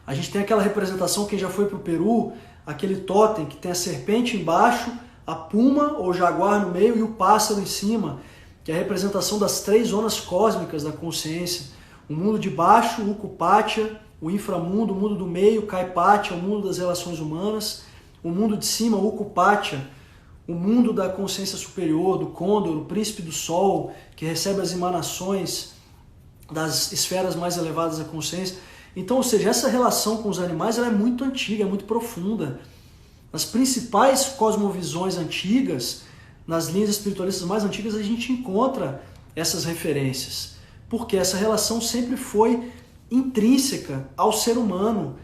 a gente tem aquela representação, quem já foi para o Peru, aquele totem que tem a serpente embaixo, a puma ou jaguar no meio e o pássaro em cima, que é a representação das 3 zonas cósmicas da consciência. O mundo de baixo, o Ukupatya, o inframundo, o mundo do meio, Kaipatya, o mundo das relações humanas, o mundo de cima, o Ukupatya, o mundo da consciência superior, do Condor, o príncipe do sol, que recebe as emanações das esferas mais elevadas da consciência. Então, ou seja, essa relação com os animais ela é muito antiga, é muito profunda. Nas principais cosmovisões antigas, nas linhas espiritualistas mais antigas, a gente encontra essas referências. Porque essa relação sempre foi intrínseca ao ser humano,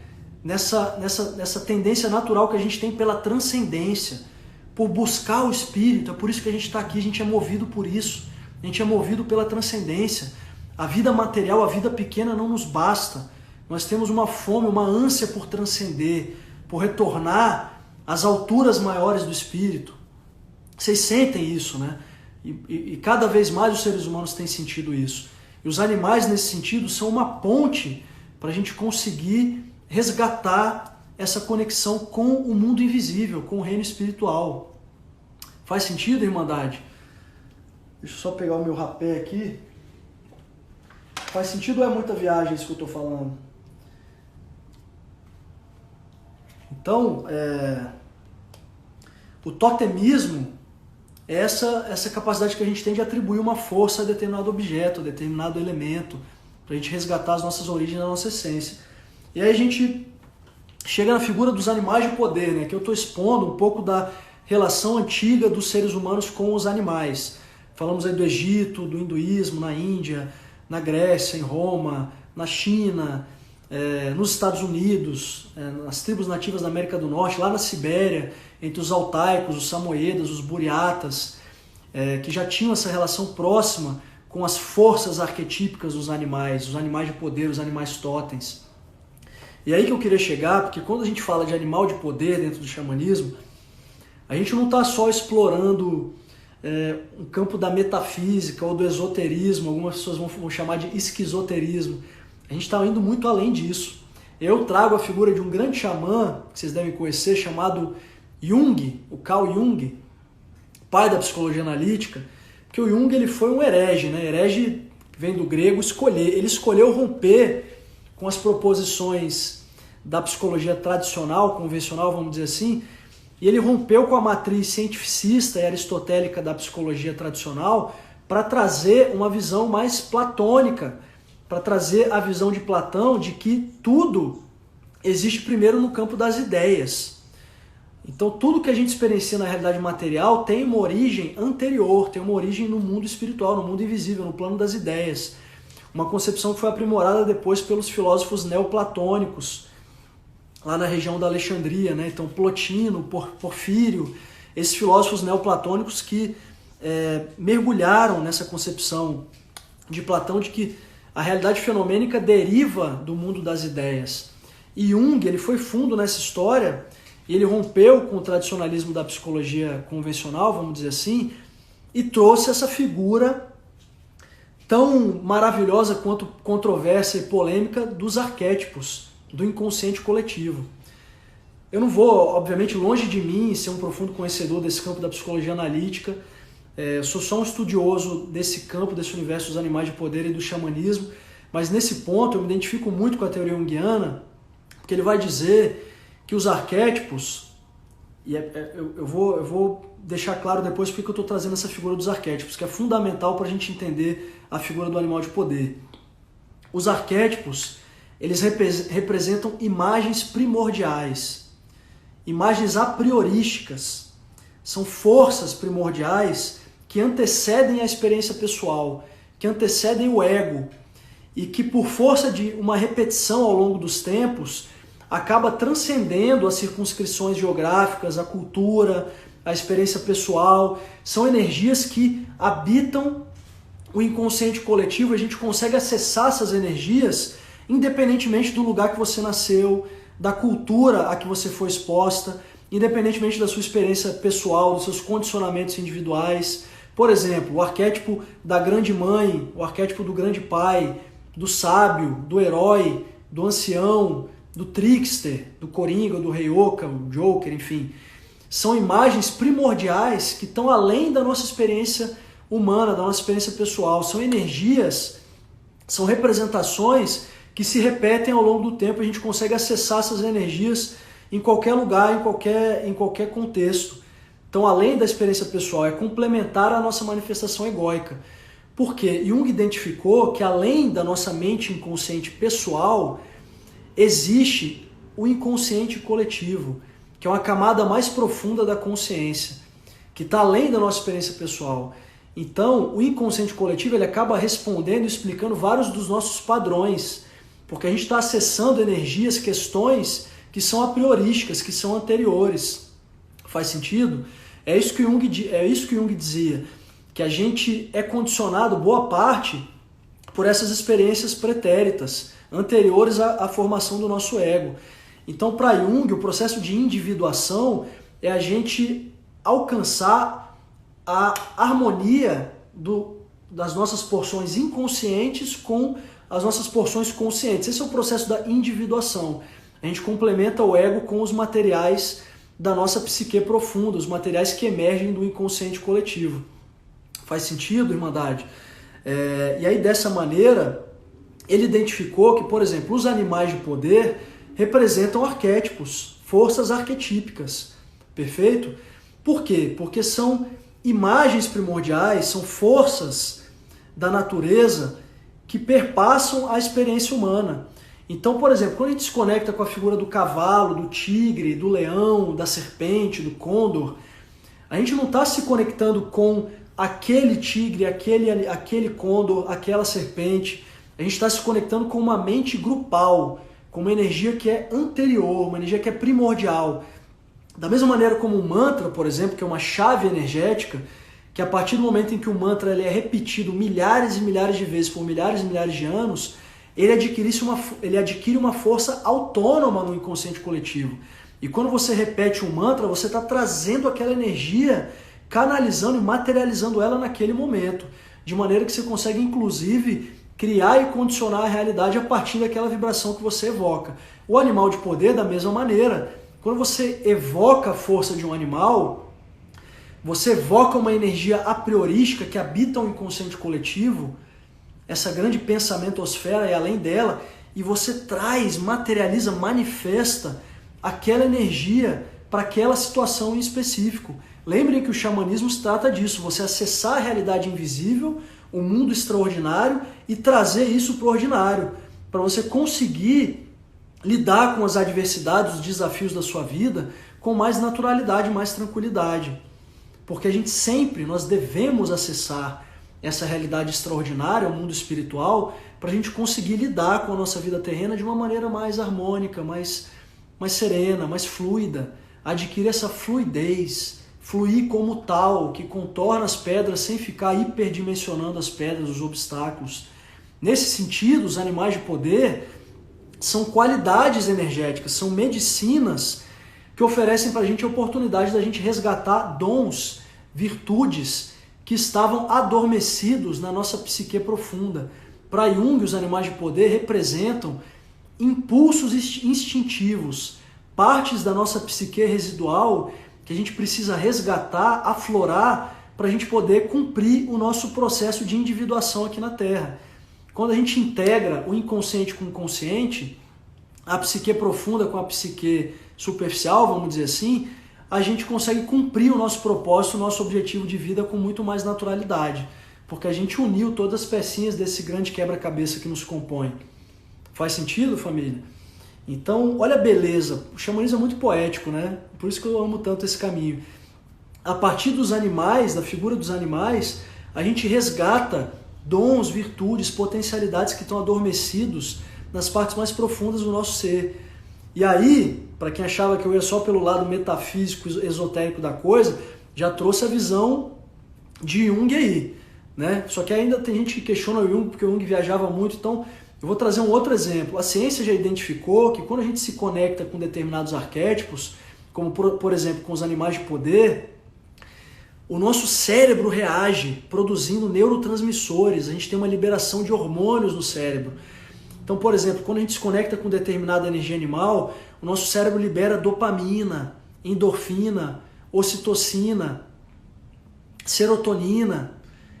nessa tendência natural que a gente tem pela transcendência, por buscar o espírito. É por isso que a gente está aqui, a gente é movido por isso, a gente é movido pela transcendência. A vida material, a vida pequena não nos basta. Nós temos uma fome, uma ânsia por transcender, por retornar às alturas maiores do espírito. Vocês sentem isso, né? E cada vez mais os seres humanos têm sentido isso. E os animais, nesse sentido, são uma ponte para a gente conseguir resgatar essa conexão com o mundo invisível, com o reino espiritual. Faz sentido, Irmandade? Deixa eu só pegar o meu rapé aqui. Faz sentido ou é muita viagem isso que eu estou falando? Então, o totemismo é essa capacidade que a gente tem de atribuir uma força a determinado objeto, a determinado elemento, para a gente resgatar as nossas origens, a nossa essência. E aí a gente chega na figura dos animais de poder, né? Que eu estou expondo um pouco da relação antiga dos seres humanos com os animais. Falamos aí do Egito, do hinduísmo, na Índia, na Grécia, em Roma, na China, nos Estados Unidos, nas tribos nativas da América do Norte, lá na Sibéria, entre os altaicos, os samoedas, os buriatas, que já tinham essa relação próxima com as forças arquetípicas dos animais, os animais de poder, os animais totens. E aí que eu queria chegar, porque quando a gente fala de animal de poder dentro do xamanismo, a gente não está só explorando um campo da metafísica ou do esoterismo, algumas pessoas vão chamar de esquizoterismo. A gente está indo muito além disso. Eu trago a figura de um grande xamã, que vocês devem conhecer, chamado Jung, o Carl Jung, pai da psicologia analítica, porque o Jung ele foi um herege, né? Herege vem do grego escolher. Ele escolheu romper com as proposições da psicologia tradicional, convencional, vamos dizer assim, e ele rompeu com a matriz cientificista e aristotélica da psicologia tradicional para trazer uma visão mais platônica, para trazer a visão de Platão de que tudo existe primeiro no campo das ideias. Então tudo que a gente experiencia na realidade material tem uma origem anterior, tem uma origem no mundo espiritual, no mundo invisível, no plano das ideias. Uma concepção que foi aprimorada depois pelos filósofos neoplatônicos, lá na região da Alexandria, né? Então Plotino, Porfírio, esses filósofos neoplatônicos que mergulharam nessa concepção de Platão de que a realidade fenomênica deriva do mundo das ideias. E Jung, ele foi fundo nessa história, e ele rompeu com o tradicionalismo da psicologia convencional, vamos dizer assim, e trouxe essa figura tão maravilhosa quanto controversa e polêmica dos arquétipos, do inconsciente coletivo. Eu não vou, obviamente, longe de mim ser um profundo conhecedor desse campo da psicologia analítica, eu sou só um estudioso desse campo, desse universo dos animais de poder e do xamanismo, mas nesse ponto eu me identifico muito com a teoria junguiana, porque ele vai dizer que os arquétipos, e eu vou deixar claro depois porque eu estou trazendo essa figura dos arquétipos, que é fundamental para a gente entender a figura do animal de poder. Os arquétipos, eles representam imagens primordiais, imagens a priorísticas, são forças primordiais que antecedem a experiência pessoal, que antecedem o ego, e que por força de uma repetição ao longo dos tempos, acaba transcendendo as circunscrições geográficas, a cultura, a experiência pessoal. São energias que habitam o inconsciente coletivo, a gente consegue acessar essas energias independentemente do lugar que você nasceu, da cultura a que você foi exposta, independentemente da sua experiência pessoal, dos seus condicionamentos individuais. Por exemplo, o arquétipo da grande mãe, o arquétipo do grande pai, do sábio, do herói, do ancião, do trickster, do coringa, do rei Oca, o Joker, enfim. São imagens primordiais que estão além da nossa experiência humana, da nossa experiência pessoal. São energias, são representações que se repetem ao longo do tempo. A gente consegue acessar essas energias em qualquer lugar, em qualquer contexto. Então, além da experiência pessoal, é complementar a nossa manifestação egóica. Porque Jung identificou que além da nossa mente inconsciente pessoal, existe o inconsciente coletivo, que é uma camada mais profunda da consciência, que está além da nossa experiência pessoal. Então, o inconsciente coletivo ele acaba respondendo e explicando vários dos nossos padrões, porque a gente está acessando energias, questões que são a priorísticas, que são anteriores. Faz sentido? É isso que Jung dizia, que a gente é condicionado, boa parte, por essas experiências pretéritas, anteriores à formação do nosso ego. Então, para Jung, o processo de individuação é a gente alcançar a harmonia das nossas porções inconscientes com as nossas porções conscientes. Esse é o processo da individuação. A gente complementa o ego com os materiais da nossa psique profunda, os materiais que emergem do inconsciente coletivo. Faz sentido, Irmandade? E aí, dessa maneira, ele identificou que, por exemplo, os animais de poder representam arquétipos, forças arquetípicas. Perfeito? Por quê? Porque são imagens primordiais, são forças da natureza que perpassam a experiência humana. Então, por exemplo, quando a gente se conecta com a figura do cavalo, do tigre, do leão, da serpente, do côndor, a gente não está se conectando com aquele tigre, aquele côndor, aquela serpente. A gente está se conectando com uma mente grupal, com uma energia que é anterior, uma energia que é primordial. Da mesma maneira como o mantra, por exemplo, que é uma chave energética, que a partir do momento em que o mantra ele é repetido milhares e milhares de vezes por milhares e milhares de anos, ele adquire uma força autônoma no inconsciente coletivo. E quando você repete um mantra, você está trazendo aquela energia, canalizando e materializando ela naquele momento, de maneira que você consegue, inclusive, criar e condicionar a realidade a partir daquela vibração que você evoca. O animal de poder, da mesma maneira, quando você evoca a força de um animal, você evoca uma energia a priorística que habita o inconsciente coletivo, essa grande pensamentosfera e além dela, e você traz, materializa, manifesta aquela energia para aquela situação em específico. Lembrem que o xamanismo se trata disso, você acessar a realidade invisível, o mundo extraordinário e trazer isso para o ordinário, para você conseguir lidar com as adversidades, os desafios da sua vida com mais naturalidade, mais tranquilidade. Porque a gente sempre, nós devemos acessar essa realidade extraordinária, o mundo espiritual, para a gente conseguir lidar com a nossa vida terrena de uma maneira mais harmônica, mais serena, mais fluida. Adquirir essa fluidez, fluir como tal, que contorna as pedras sem ficar hiperdimensionando as pedras, os obstáculos. Nesse sentido, os animais de poder são qualidades energéticas, são medicinas que oferecem para a gente a oportunidade da gente resgatar dons, virtudes que estavam adormecidos na nossa psique profunda. Para Jung, os animais de poder representam impulsos instintivos, partes da nossa psique residual que a gente precisa resgatar, aflorar, para a gente poder cumprir o nosso processo de individuação aqui na Terra. Quando a gente integra o inconsciente com o consciente, a psique profunda com a psique superficial, vamos dizer assim, a gente consegue cumprir o nosso propósito, o nosso objetivo de vida com muito mais naturalidade, porque a gente uniu todas as pecinhas desse grande quebra-cabeça que nos compõe. Faz sentido, família? Então, olha a beleza. O xamanismo é muito poético, né? Por isso que eu amo tanto esse caminho. A partir dos animais, da figura dos animais, a gente resgata dons, virtudes, potencialidades que estão adormecidos nas partes mais profundas do nosso ser. E aí, para quem achava que eu ia só pelo lado metafísico, esotérico da coisa, já trouxe a visão de Jung aí, né? Só que ainda tem gente que questiona o Jung, porque o Jung viajava muito, então eu vou trazer um outro exemplo. A ciência já identificou que quando a gente se conecta com determinados arquétipos, como por exemplo com os animais de poder, o nosso cérebro reage produzindo neurotransmissores, a gente tem uma liberação de hormônios no cérebro. Então, por exemplo, quando a gente se conecta com determinada energia animal, o nosso cérebro libera dopamina, endorfina, ocitocina, serotonina,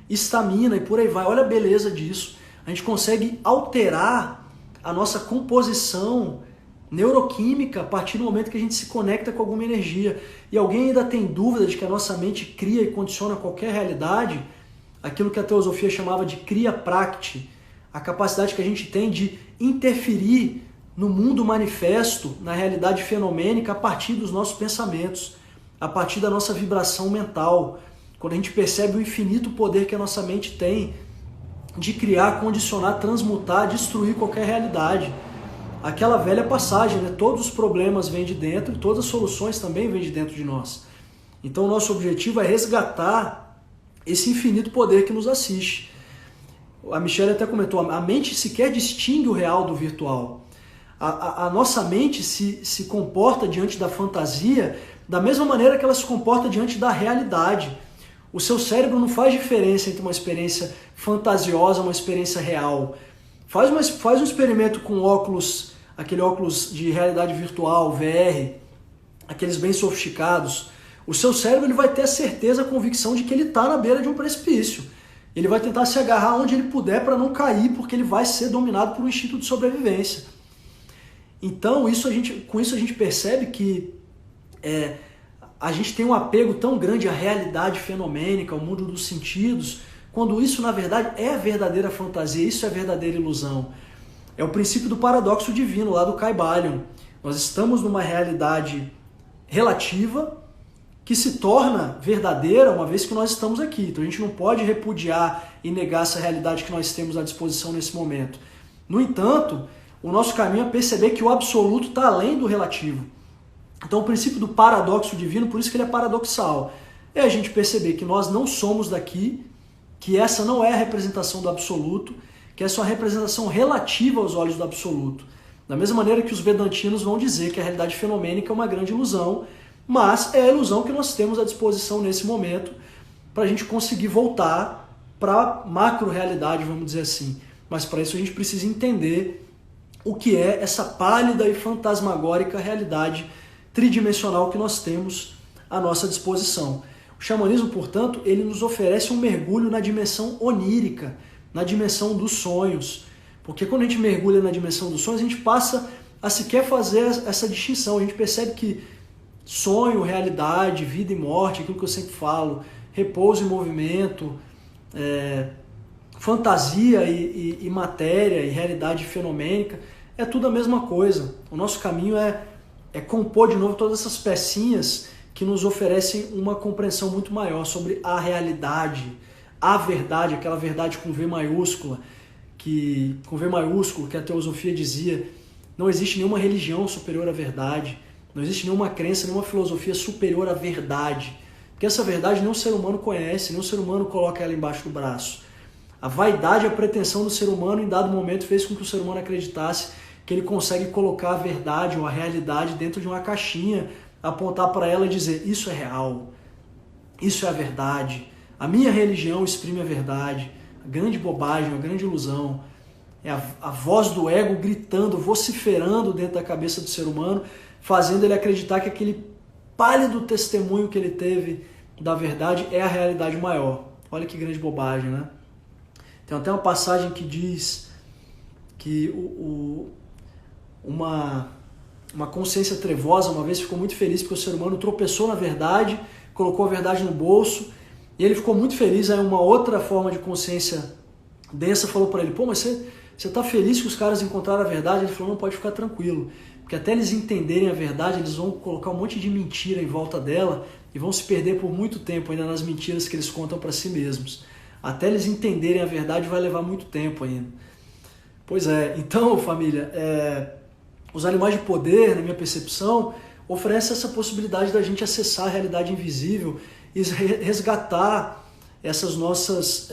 histamina e por aí vai. Olha a beleza disso. A gente consegue alterar a nossa composição neuroquímica a partir do momento que a gente se conecta com alguma energia. E alguém ainda tem dúvida de que a nossa mente cria e condiciona qualquer realidade? Aquilo que a teosofia chamava de kriya prakti, a capacidade que a gente tem de interferir no mundo manifesto, na realidade fenomênica, a partir dos nossos pensamentos, a partir da nossa vibração mental. Quando a gente percebe o infinito poder que a nossa mente tem de criar, condicionar, transmutar, destruir qualquer realidade. Aquela velha passagem, né? Todos os problemas vêm de dentro e todas as soluções também vêm de dentro de nós. Então o nosso objetivo é resgatar esse infinito poder que nos assiste. A Michelle até comentou, a mente sequer distingue o real do virtual. A nossa mente se comporta diante da fantasia da mesma maneira que ela se comporta diante da realidade. O seu cérebro não faz diferença entre uma experiência fantasiosa e uma experiência real. Faz um experimento com óculos, aquele óculos de realidade virtual, VR, aqueles bem sofisticados. O seu cérebro ele vai ter a certeza, a convicção de que ele está na beira de um precipício. Ele vai tentar se agarrar onde ele puder para não cair, porque ele vai ser dominado por um instinto de sobrevivência. Então, com isso a gente percebe que a gente tem um apego tão grande à realidade fenomênica, ao mundo dos sentidos, quando isso, na verdade, é a verdadeira fantasia, isso é a verdadeira ilusão. É o princípio do paradoxo divino, lá do Kybalion. Nós estamos numa realidade relativa que se torna verdadeira uma vez que nós estamos aqui. Então a gente não pode repudiar e negar essa realidade que nós temos à disposição nesse momento. No entanto, o nosso caminho é perceber que o absoluto está além do relativo. Então o princípio do paradoxo divino, por isso que ele é paradoxal, é a gente perceber que nós não somos daqui, que essa não é a representação do absoluto, que essa é uma representação relativa aos olhos do absoluto. Da mesma maneira que os vedantinos vão dizer que a realidade fenomênica é uma grande ilusão, mas é a ilusão que nós temos à disposição nesse momento para a gente conseguir voltar para a macro-realidade, vamos dizer assim. Mas para isso a gente precisa entender o que é essa pálida e fantasmagórica realidade tridimensional que nós temos à nossa disposição. O xamanismo, portanto, ele nos oferece um mergulho na dimensão onírica, na dimensão dos sonhos. Porque quando a gente mergulha na dimensão dos sonhos, a gente passa a sequer fazer essa distinção. A gente percebe que sonho, realidade, vida e morte, aquilo que eu sempre falo, repouso e movimento, fantasia e matéria e realidade fenomênica, é tudo a mesma coisa. O nosso caminho é compor de novo todas essas pecinhas que nos oferecem uma compreensão muito maior sobre a realidade, a verdade, aquela verdade com V maiúscula, que a teosofia dizia, não existe nenhuma religião superior à verdade, não existe nenhuma crença, nenhuma filosofia superior à verdade, porque essa verdade nenhum ser humano conhece, nenhum ser humano coloca ela embaixo do braço. A vaidade e a pretensão do ser humano em dado momento fez com que o ser humano acreditasse que ele consegue colocar a verdade ou a realidade dentro de uma caixinha, apontar para ela e dizer, isso é real, isso é a verdade, a minha religião exprime a verdade. A grande bobagem, a grande ilusão, é a voz do ego gritando, vociferando dentro da cabeça do ser humano, fazendo ele acreditar que aquele pálido testemunho que ele teve da verdade é a realidade maior. Olha que grande bobagem, né? Tem até uma passagem que diz que uma consciência trevosa uma vez ficou muito feliz porque o ser humano tropeçou na verdade, colocou a verdade no bolso, e ele ficou muito feliz. Aí uma outra forma de consciência densa falou para ele, pô, mas você está feliz que os caras encontraram a verdade? Ele falou, não, pode ficar tranquilo, porque até eles entenderem a verdade, eles vão colocar um monte de mentira em volta dela e vão se perder por muito tempo ainda nas mentiras que eles contam para si mesmos. Até eles entenderem a verdade vai levar muito tempo ainda. Pois é, então família, os animais de poder, na minha percepção, oferecem essa possibilidade da gente acessar a realidade invisível e resgatar essas nossas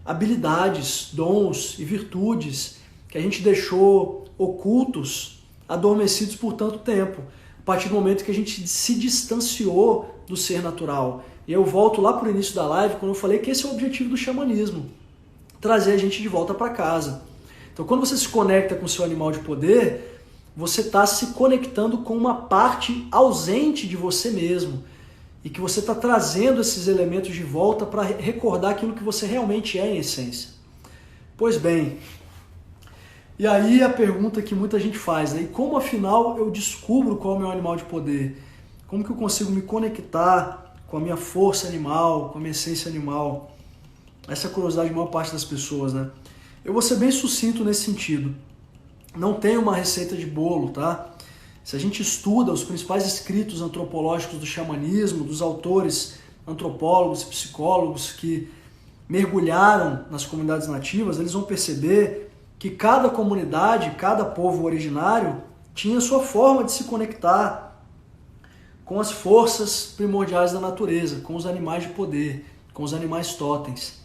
habilidades, dons e virtudes que a gente deixou ocultos, adormecidos por tanto tempo, a partir do momento que a gente se distanciou do ser natural. E eu volto lá para o início da live, quando eu falei que esse é o objetivo do xamanismo, trazer a gente de volta para casa. Então, quando você se conecta com o seu animal de poder, você está se conectando com uma parte ausente de você mesmo, e que você está trazendo esses elementos de volta para recordar aquilo que você realmente é em essência. Pois bem, e aí a pergunta que muita gente faz, né? E como afinal eu descubro qual é o meu animal de poder? Como que eu consigo me conectar com a minha força animal, com a minha essência animal? Essa é a curiosidade de maior parte das pessoas, né? Eu vou ser bem sucinto nesse sentido. Não tem uma receita de bolo, tá? Se a gente estuda os principais escritos antropológicos do xamanismo, dos autores antropólogos e psicólogos que mergulharam nas comunidades nativas, eles vão perceber que cada comunidade, cada povo originário tinha sua forma de se conectar com as forças primordiais da natureza, com os animais de poder, com os animais totens.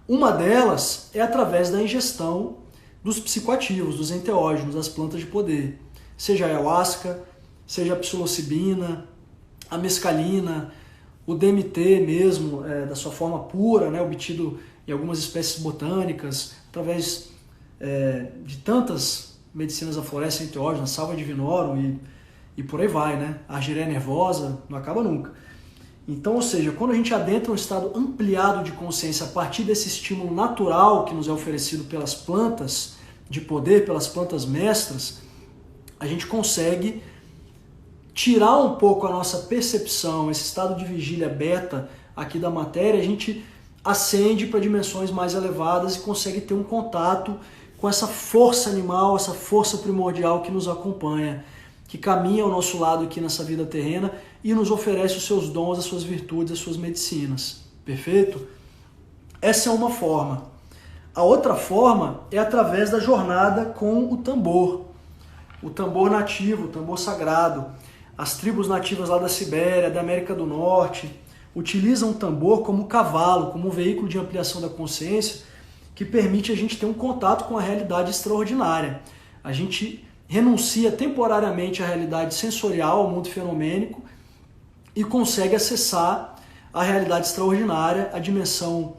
Uma delas é através da ingestão dos psicoativos, dos enteógenos, das plantas de poder. Seja a ayahuasca, seja a psilocibina, a mescalina, o DMT mesmo, da sua forma pura, né, obtido em algumas espécies botânicas, através de tantas medicinas da floresta, enteógenas, salva divinorum e por aí vai, né? A argyreia nervosa, não acaba nunca. Então, ou seja, quando a gente adentra um estado ampliado de consciência a partir desse estímulo natural que nos é oferecido pelas plantas de poder, pelas plantas mestras, a gente consegue tirar um pouco a nossa percepção, esse estado de vigília beta aqui da matéria, a gente ascende para dimensões mais elevadas e consegue ter um contato com essa força animal, essa força primordial que nos acompanha, que caminha ao nosso lado aqui nessa vida terrena e nos oferece os seus dons, as suas virtudes, as suas medicinas. Perfeito? Essa é uma forma. A outra forma é através da jornada com o tambor nativo, o tambor sagrado. As tribos nativas lá da Sibéria, da América do Norte, utilizam o tambor como cavalo, como um veículo de ampliação da consciência que permite a gente ter um contato com a realidade extraordinária. A gente renuncia temporariamente à realidade sensorial, ao mundo fenomênico, e consegue acessar a realidade extraordinária, a dimensão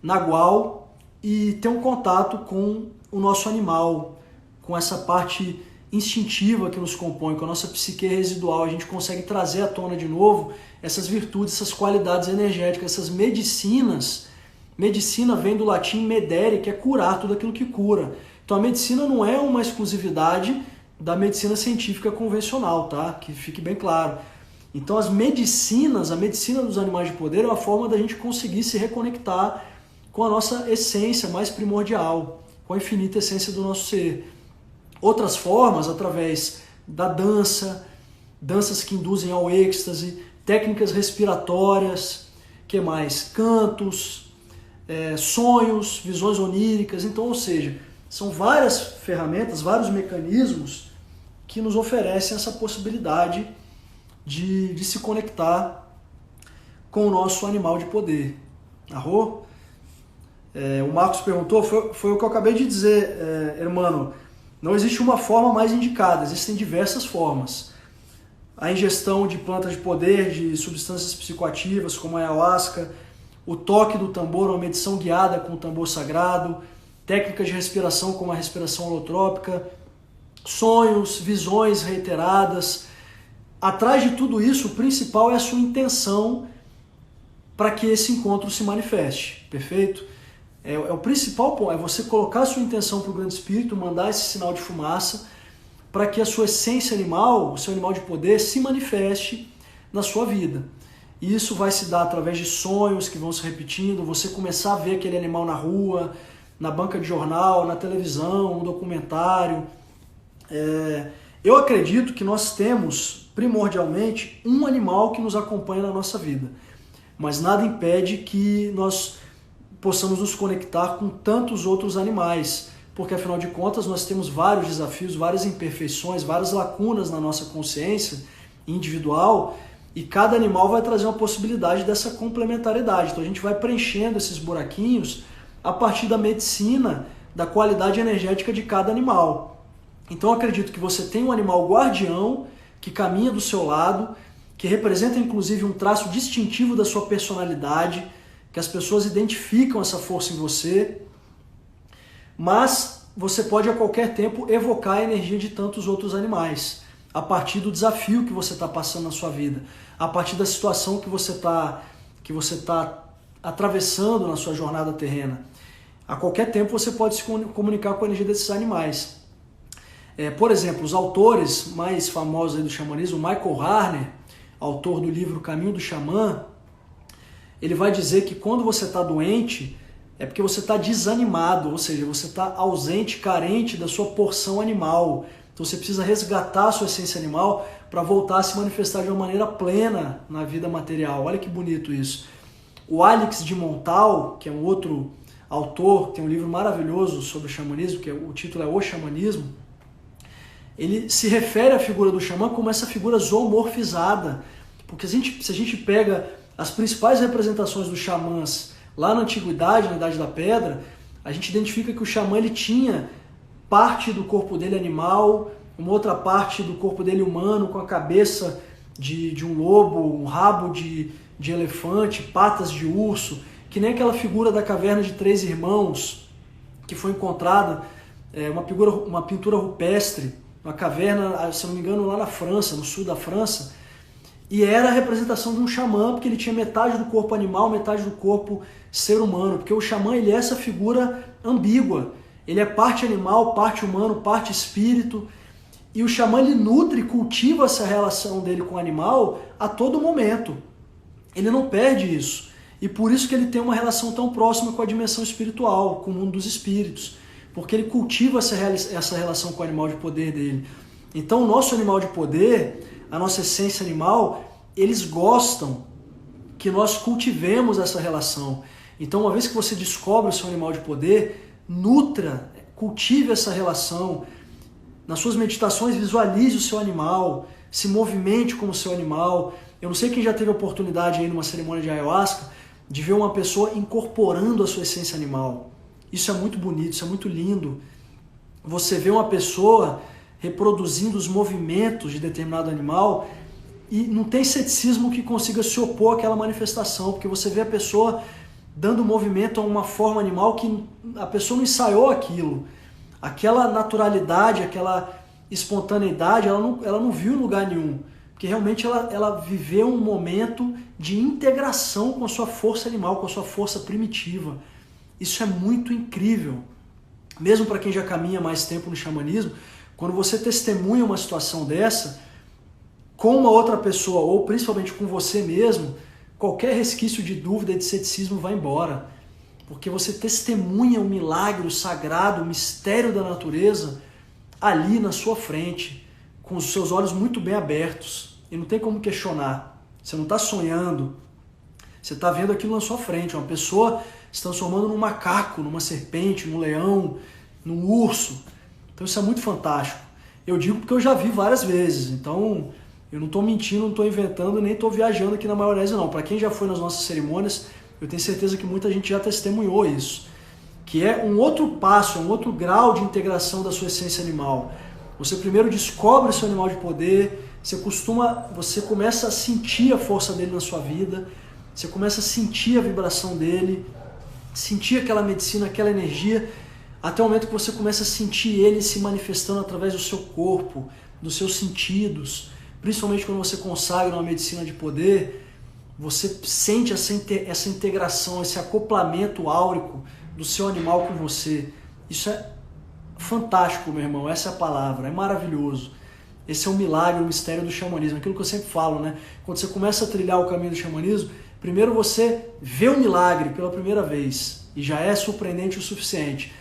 nagual, e ter um contato com o nosso animal, com essa parte instintiva que nos compõe, com a nossa psique residual. A gente consegue trazer à tona de novo essas virtudes, essas qualidades energéticas, essas medicinas. Medicina vem do latim medere, que é curar, tudo aquilo que cura. Então a medicina não é uma exclusividade da medicina científica convencional, tá? Que fique bem claro. Então a medicina dos animais de poder é uma forma da gente conseguir se reconectar com a nossa essência mais primordial, com a infinita essência do nosso ser. Outras formas, através da dança, danças que induzem ao êxtase, técnicas respiratórias, que mais? Cantos, sonhos, visões oníricas. Então, ou seja, são várias ferramentas, vários mecanismos que nos oferecem essa possibilidade de se conectar com o nosso animal de poder. Arro? O Marcos perguntou, foi o que eu acabei de dizer, hermano. Não existe uma forma mais indicada, existem diversas formas. A ingestão de plantas de poder, de substâncias psicoativas, como a ayahuasca, o toque do tambor, uma medição guiada com o tambor sagrado, técnicas de respiração como a respiração holotrópica, sonhos, visões reiteradas. Atrás de tudo isso, o principal é a sua intenção para que esse encontro se manifeste, perfeito? É o principal ponto, é você colocar a sua intenção para o Grande Espírito, mandar esse sinal de fumaça, para que a sua essência animal, o seu animal de poder, se manifeste na sua vida. E isso vai se dar através de sonhos que vão se repetindo, você começar a ver aquele animal na rua, na banca de jornal, na televisão, no documentário. Eu acredito que nós temos, primordialmente, um animal que nos acompanha na nossa vida. Mas nada impede que nós possamos nos conectar com tantos outros animais, porque afinal de contas nós temos vários desafios, várias imperfeições, várias lacunas na nossa consciência individual, e cada animal vai trazer uma possibilidade dessa complementariedade. Então a gente vai preenchendo esses buraquinhos a partir da medicina, da qualidade energética de cada animal. Então eu acredito que você tem um animal guardião que caminha do seu lado, que representa inclusive um traço distintivo da sua personalidade, que as pessoas identificam essa força em você, mas você pode a qualquer tempo evocar a energia de tantos outros animais, a partir do desafio que você está passando na sua vida, a partir da situação que você está atravessando na sua jornada terrena. A qualquer tempo você pode se comunicar com a energia desses animais. Por exemplo, os autores mais famosos aí do xamanismo, Michael Harner, autor do livro Caminho do Xamã, ele vai dizer que quando você está doente é porque você está desanimado, ou seja, você está ausente, carente da sua porção animal. Então você precisa resgatar a sua essência animal para voltar a se manifestar de uma maneira plena na vida material. Olha que bonito isso. O Alix de Montal, que é um outro autor, tem um livro maravilhoso sobre o xamanismo, que o título é O Xamanismo, ele se refere à figura do xamã como essa figura zoomorfizada. Porque se a gente pega as principais representações dos xamãs lá na antiguidade, na Idade da Pedra, a gente identifica que o xamã ele tinha parte do corpo dele animal, uma outra parte do corpo dele humano, com a cabeça de um lobo, um rabo de elefante, patas de urso, que nem aquela figura da caverna de 3 irmãos, que foi encontrada, uma pintura rupestre, uma caverna, se não me engano, lá na França, no sul da França, e era a representação de um xamã, porque ele tinha metade do corpo animal, metade do corpo ser humano, porque o xamã ele é essa figura ambígua, ele é parte animal, parte humano, parte espírito, e o xamã ele nutre, cultiva essa relação dele com o animal a todo momento, ele não perde isso, e por isso que ele tem uma relação tão próxima com a dimensão espiritual, com o mundo dos espíritos, porque ele cultiva essa relação com o animal de poder dele. Então o nosso animal de poder, a nossa essência animal, eles gostam que nós cultivemos essa relação. Então, uma vez que você descobre o seu animal de poder, nutra, cultive essa relação. Nas suas meditações, visualize o seu animal, se movimente como o seu animal. Eu não sei quem já teve a oportunidade aí numa cerimônia de ayahuasca de ver uma pessoa incorporando a sua essência animal. Isso é muito bonito, isso é muito lindo. Você vê uma pessoa reproduzindo os movimentos de determinado animal e não tem ceticismo que consiga se opor àquela manifestação, porque você vê a pessoa dando movimento a uma forma animal que a pessoa não ensaiou aquilo. Aquela naturalidade, aquela espontaneidade, ela não viu em lugar nenhum, porque realmente ela viveu um momento de integração com a sua força animal, com a sua força primitiva. Isso é muito incrível. Mesmo para quem já caminha mais tempo no xamanismo, Quando você testemunha uma situação dessa, com uma outra pessoa, ou principalmente com você mesmo, qualquer resquício de dúvida e de ceticismo vai embora. Porque você testemunha o milagre, o sagrado, o mistério da natureza ali na sua frente, com os seus olhos muito bem abertos. E não tem como questionar. Você não está sonhando. Você está vendo aquilo na sua frente. Uma pessoa se transformando num macaco, numa serpente, num leão, num urso. Então isso é muito fantástico. Eu digo porque eu já vi várias vezes. Então eu não estou mentindo, não estou inventando, nem estou viajando aqui na maionese não. Para quem já foi nas nossas cerimônias, eu tenho certeza que muita gente já testemunhou isso. Que é um outro passo, um outro grau de integração da sua essência animal. Você primeiro descobre o seu animal de poder, você começa a sentir a força dele na sua vida, você começa a sentir a vibração dele, sentir aquela medicina, aquela energia, até o momento que você começa a sentir ele se manifestando através do seu corpo, dos seus sentidos. Principalmente quando você consagra uma medicina de poder, você sente essa integração, esse acoplamento áurico do seu animal com você. Isso é fantástico, meu irmão, essa é a palavra, é maravilhoso. Esse é o milagre, o mistério do xamanismo, aquilo que eu sempre falo, né? Quando você começa a trilhar o caminho do xamanismo, primeiro você vê o milagre pela primeira vez, e já é surpreendente o suficiente.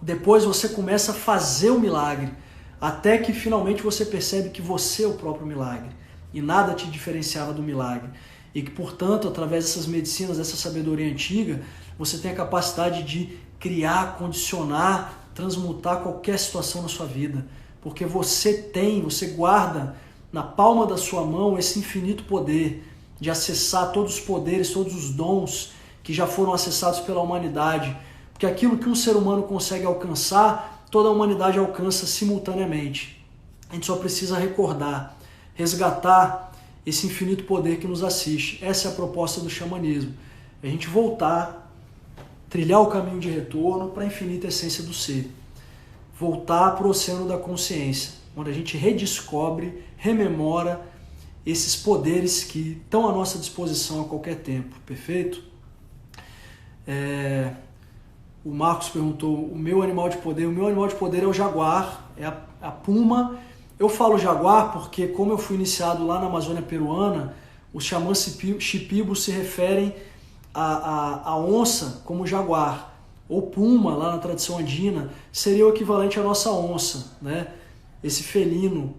Depois você começa a fazer o milagre, até que finalmente você percebe que você é o próprio milagre, e nada te diferenciava do milagre. E que, portanto, através dessas medicinas, dessa sabedoria antiga, você tem a capacidade de criar, condicionar, transmutar qualquer situação na sua vida. Porque você guarda na palma da sua mão esse infinito poder de acessar todos os poderes, todos os dons que já foram acessados pela humanidade. Porque aquilo que um ser humano consegue alcançar, toda a humanidade alcança simultaneamente. A gente só precisa recordar, resgatar esse infinito poder que nos assiste. Essa é a proposta do xamanismo. A gente voltar, trilhar o caminho de retorno para a infinita essência do ser. Voltar para o oceano da consciência, onde a gente redescobre, rememora esses poderes que estão à nossa disposição a qualquer tempo. Perfeito? O Marcos perguntou, o meu animal de poder é o jaguar, é a puma. Eu falo jaguar porque, como eu fui iniciado lá na Amazônia peruana, os xamãs Shipibos se referem à onça como jaguar. Ou puma, lá na tradição andina, seria o equivalente à nossa onça, né? Esse felino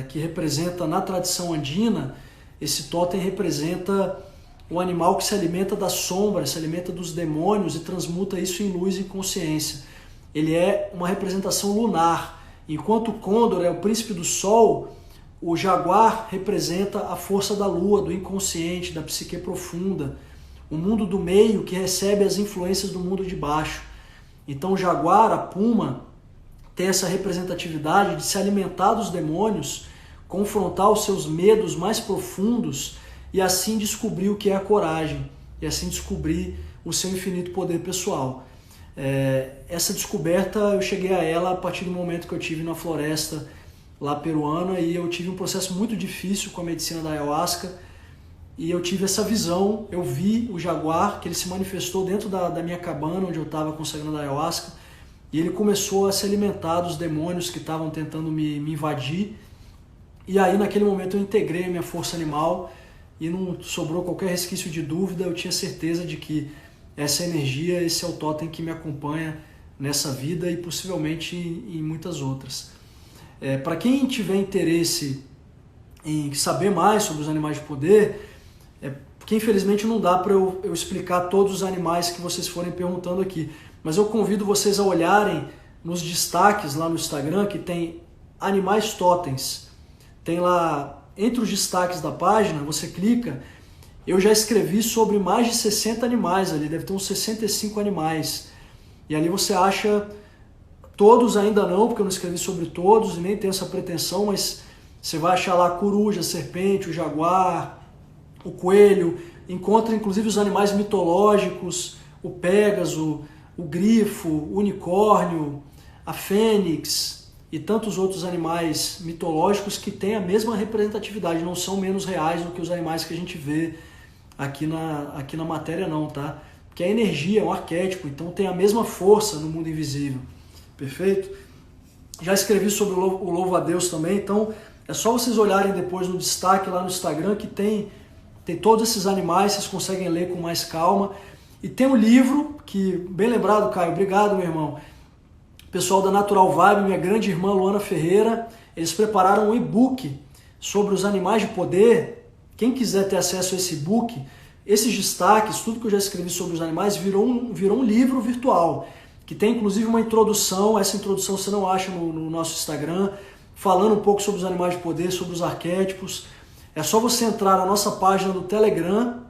que representa, na tradição andina, esse totem representa um animal que se alimenta da sombra, se alimenta dos demônios e transmuta isso em luz e consciência. Ele é uma representação lunar. Enquanto o côndor é o príncipe do sol, o jaguar representa a força da lua, do inconsciente, da psique profunda, o mundo do meio que recebe as influências do mundo de baixo. Então o jaguar, a puma, tem essa representatividade de se alimentar dos demônios, confrontar os seus medos mais profundos e assim descobrir o que é a coragem, e assim descobrir o seu infinito poder pessoal. Essa descoberta eu cheguei a ela a partir do momento que eu tive na floresta lá peruana, e eu tive um processo muito difícil com a medicina da ayahuasca, e eu tive essa visão, eu vi o jaguar, que ele se manifestou dentro da minha cabana, onde eu estava consagrando a ayahuasca, e ele começou a se alimentar dos demônios que estavam tentando me invadir, e aí naquele momento eu integrei a minha força animal, e não sobrou qualquer resquício de dúvida, eu tinha certeza de que essa energia, esse é o totem que me acompanha nessa vida e possivelmente em muitas outras. Para quem tiver interesse em saber mais sobre os animais de poder, porque infelizmente não dá para eu explicar todos os animais que vocês forem perguntando aqui, mas eu convido vocês a olharem nos destaques lá no Instagram, que tem animais totens. Tem lá, entre os destaques da página, você clica, eu já escrevi sobre mais de 60 animais ali, deve ter uns 65 animais. E ali você acha, todos ainda não, porque eu não escrevi sobre todos e nem tenho essa pretensão, mas você vai achar lá a coruja, a serpente, o jaguar, o coelho, encontra inclusive os animais mitológicos, o pégaso, o grifo, o unicórnio, a fênix e tantos outros animais mitológicos que têm a mesma representatividade, não são menos reais do que os animais que a gente vê aqui na matéria não, tá? Porque a energia é um arquétipo, então tem a mesma força no mundo invisível, perfeito? Já escrevi sobre o louvo a Deus também, então é só vocês olharem depois no destaque lá no Instagram que tem todos esses animais, vocês conseguem ler com mais calma. E tem um livro que, bem lembrado, Caio, obrigado, meu irmão. O pessoal da Natural Vibe, minha grande irmã Luana Ferreira, eles prepararam um e-book sobre os animais de poder. Quem quiser ter acesso a esse e-book, esses destaques, tudo que eu já escrevi sobre os animais, virou um livro virtual, que tem inclusive uma introdução. Essa introdução você não acha no nosso Instagram, falando um pouco sobre os animais de poder, sobre os arquétipos. É só você entrar na nossa página do Telegram,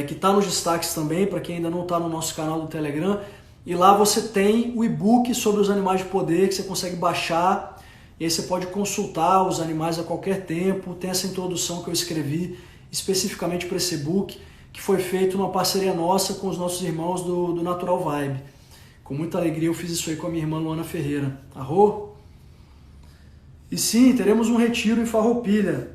que está nos destaques também, para quem ainda não está no nosso canal do Telegram, e lá você tem o e-book sobre os animais de poder, que você consegue baixar, e aí você pode consultar os animais a qualquer tempo. Tem essa introdução que eu escrevi especificamente para esse e-book, que foi feito numa parceria nossa com os nossos irmãos do Natural Vibe. Com muita alegria eu fiz isso aí com a minha irmã Luana Ferreira. Arro? E sim, teremos um retiro em Farroupilha.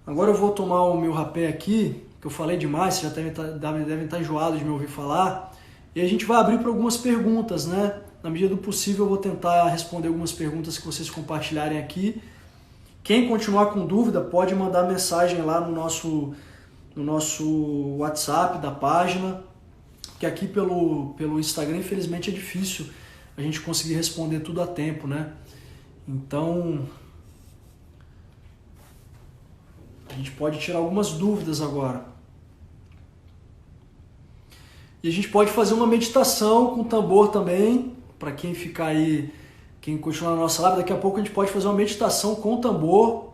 Agora eu vou tomar o meu rapé aqui, que eu falei demais, vocês já devem estar enjoados de me ouvir falar. E a gente vai abrir para algumas perguntas, né? Na medida do possível eu vou tentar responder algumas perguntas que vocês compartilharem aqui. Quem continuar com dúvida pode mandar mensagem lá no nosso WhatsApp da página, que aqui pelo Instagram, infelizmente, é difícil a gente conseguir responder tudo a tempo, né? Então, a gente pode tirar algumas dúvidas agora. E a gente pode fazer uma meditação com tambor também, para quem ficar aí, quem continuar na nossa live. Daqui a pouco a gente pode fazer uma meditação com tambor.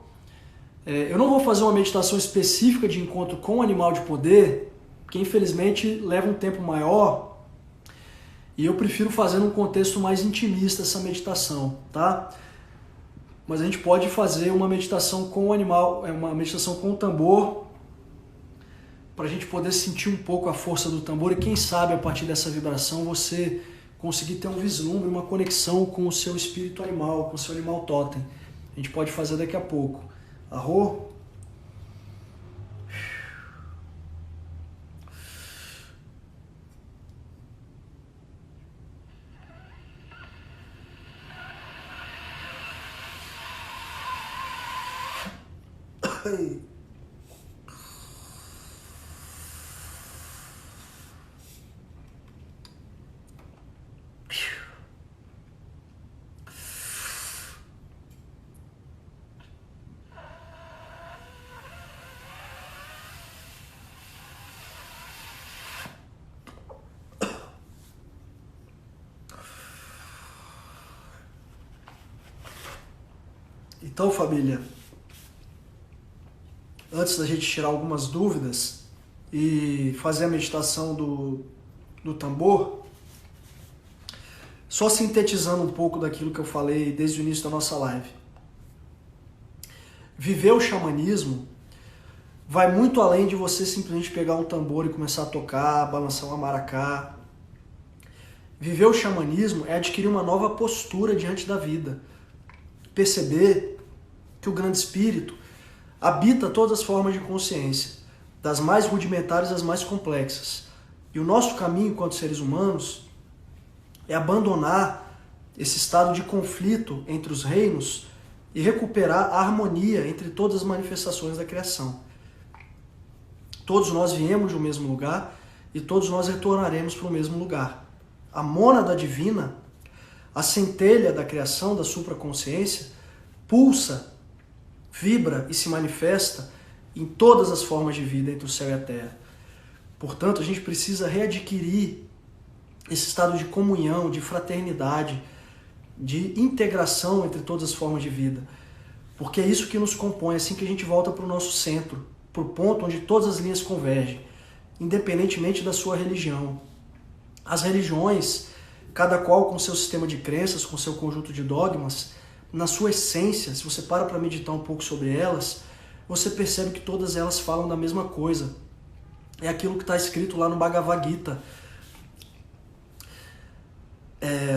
Eu não vou fazer uma meditação específica de encontro com o animal de poder, porque infelizmente leva um tempo maior, e eu prefiro fazer num contexto mais intimista essa meditação, tá? Mas a gente pode fazer uma meditação com o animal, uma meditação com o tambor, para a gente poder sentir um pouco a força do tambor, e quem sabe a partir dessa vibração você conseguir ter um vislumbre, uma conexão com o seu espírito animal, com o seu animal totem. A gente pode fazer daqui a pouco. Arro? Então, família, antes da gente tirar algumas dúvidas e fazer a meditação do tambor, só sintetizando um pouco daquilo que eu falei desde o início da nossa live. Viver o xamanismo vai muito além de você simplesmente pegar um tambor e começar a tocar, balançar uma maracá. Viver o xamanismo é adquirir uma nova postura diante da vida. Perceber que o grande espírito habita todas as formas de consciência, das mais rudimentares às mais complexas. E o nosso caminho enquanto seres humanos é abandonar esse estado de conflito entre os reinos e recuperar a harmonia entre todas as manifestações da criação. Todos nós viemos do mesmo lugar e todos nós retornaremos para o mesmo lugar. A mônada divina, a centelha da criação, da supraconsciência, pulsa, vibra e se manifesta em todas as formas de vida entre o céu e a terra. Portanto, a gente precisa readquirir esse estado de comunhão, de fraternidade, de integração entre todas as formas de vida. Porque é isso que nos compõe, assim que a gente volta para o nosso centro, para o ponto onde todas as linhas convergem, independentemente da sua religião. As religiões, cada qual com seu sistema de crenças, com seu conjunto de dogmas, na sua essência, se você para meditar um pouco sobre elas, você percebe que todas elas falam da mesma coisa. É aquilo que está escrito lá no Bhagavad Gita,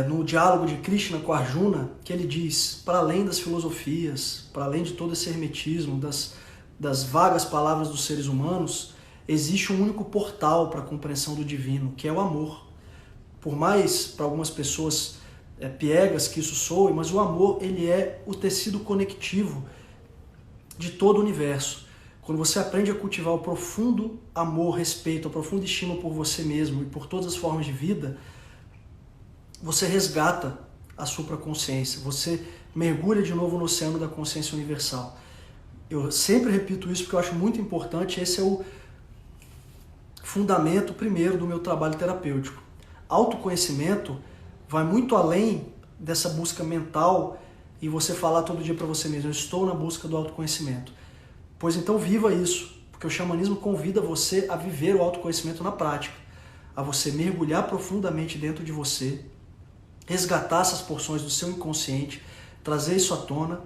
no diálogo de Krishna com Arjuna, que ele diz, para além das filosofias, para além de todo esse hermetismo, das vagas palavras dos seres humanos, existe um único portal para a compreensão do divino, que é o amor. Por mais, para algumas pessoas, piegas que isso soe, mas o amor, ele é o tecido conectivo de todo o universo. Quando você aprende a cultivar o profundo amor, respeito, a profunda estima por você mesmo e por todas as formas de vida, você resgata a supraconsciência, você mergulha de novo no oceano da consciência universal. Eu sempre repito isso porque eu acho muito importante, esse é o fundamento primeiro do meu trabalho terapêutico. Autoconhecimento vai muito além dessa busca mental e você falar todo dia para você mesmo, eu estou na busca do autoconhecimento. Pois então viva isso, porque o xamanismo convida você a viver o autoconhecimento na prática, a você mergulhar profundamente dentro de você, resgatar essas porções do seu inconsciente, trazer isso à tona,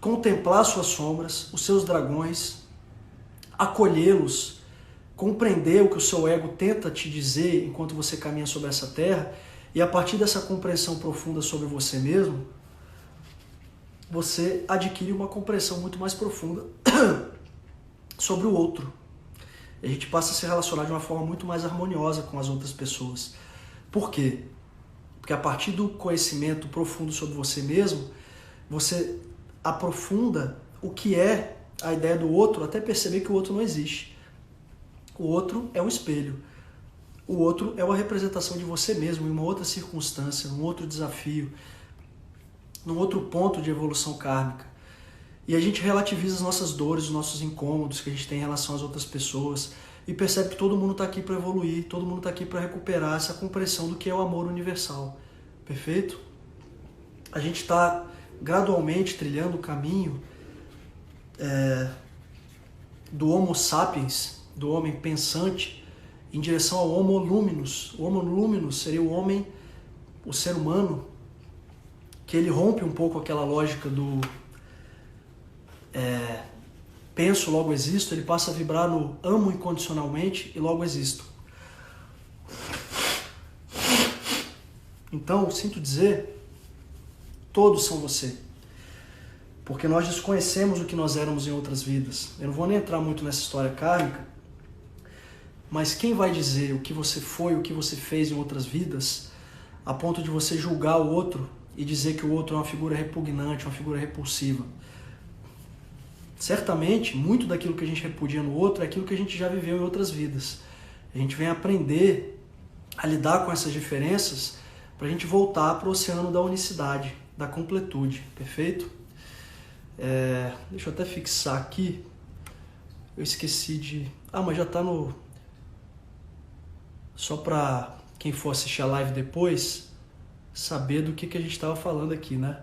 contemplar suas sombras, os seus dragões, acolhê-los, compreender o que o seu ego tenta te dizer enquanto você caminha sobre essa terra, e a partir dessa compreensão profunda sobre você mesmo, você adquire uma compreensão muito mais profunda sobre o outro. E a gente passa a se relacionar de uma forma muito mais harmoniosa com as outras pessoas. Por quê? Porque a partir do conhecimento profundo sobre você mesmo, você aprofunda o que é a ideia do outro, até perceber que o outro não existe. O outro é um espelho. O outro é uma representação de você mesmo em uma outra circunstância, num outro desafio, num outro ponto de evolução kármica. E a gente relativiza as nossas dores, os nossos incômodos que a gente tem em relação às outras pessoas e percebe que todo mundo está aqui para evoluir, todo mundo está aqui para recuperar essa compreensão do que é o amor universal. Perfeito? A gente está gradualmente trilhando o caminho do Homo sapiens, do homem pensante, em direção ao Homo luminus. O Homo luminus seria o homem, o ser humano, que ele rompe um pouco aquela lógica do penso, logo existo, ele passa a vibrar no amo incondicionalmente e logo existo. Então, sinto dizer, todos são você. Porque nós desconhecemos o que nós éramos em outras vidas. Eu não vou nem entrar muito nessa história kármica, mas quem vai dizer o que você foi, o que você fez em outras vidas, a ponto de você julgar o outro e dizer que o outro é uma figura repugnante, uma figura repulsiva? Certamente, muito daquilo que a gente repudia no outro é aquilo que a gente já viveu em outras vidas. A gente vem aprender a lidar com essas diferenças para a gente voltar para o oceano da unicidade, da completude, perfeito? Deixa eu até fixar aqui. Eu esqueci de... mas já está no... Só para quem for assistir a live depois, saber do que a gente estava falando aqui, né?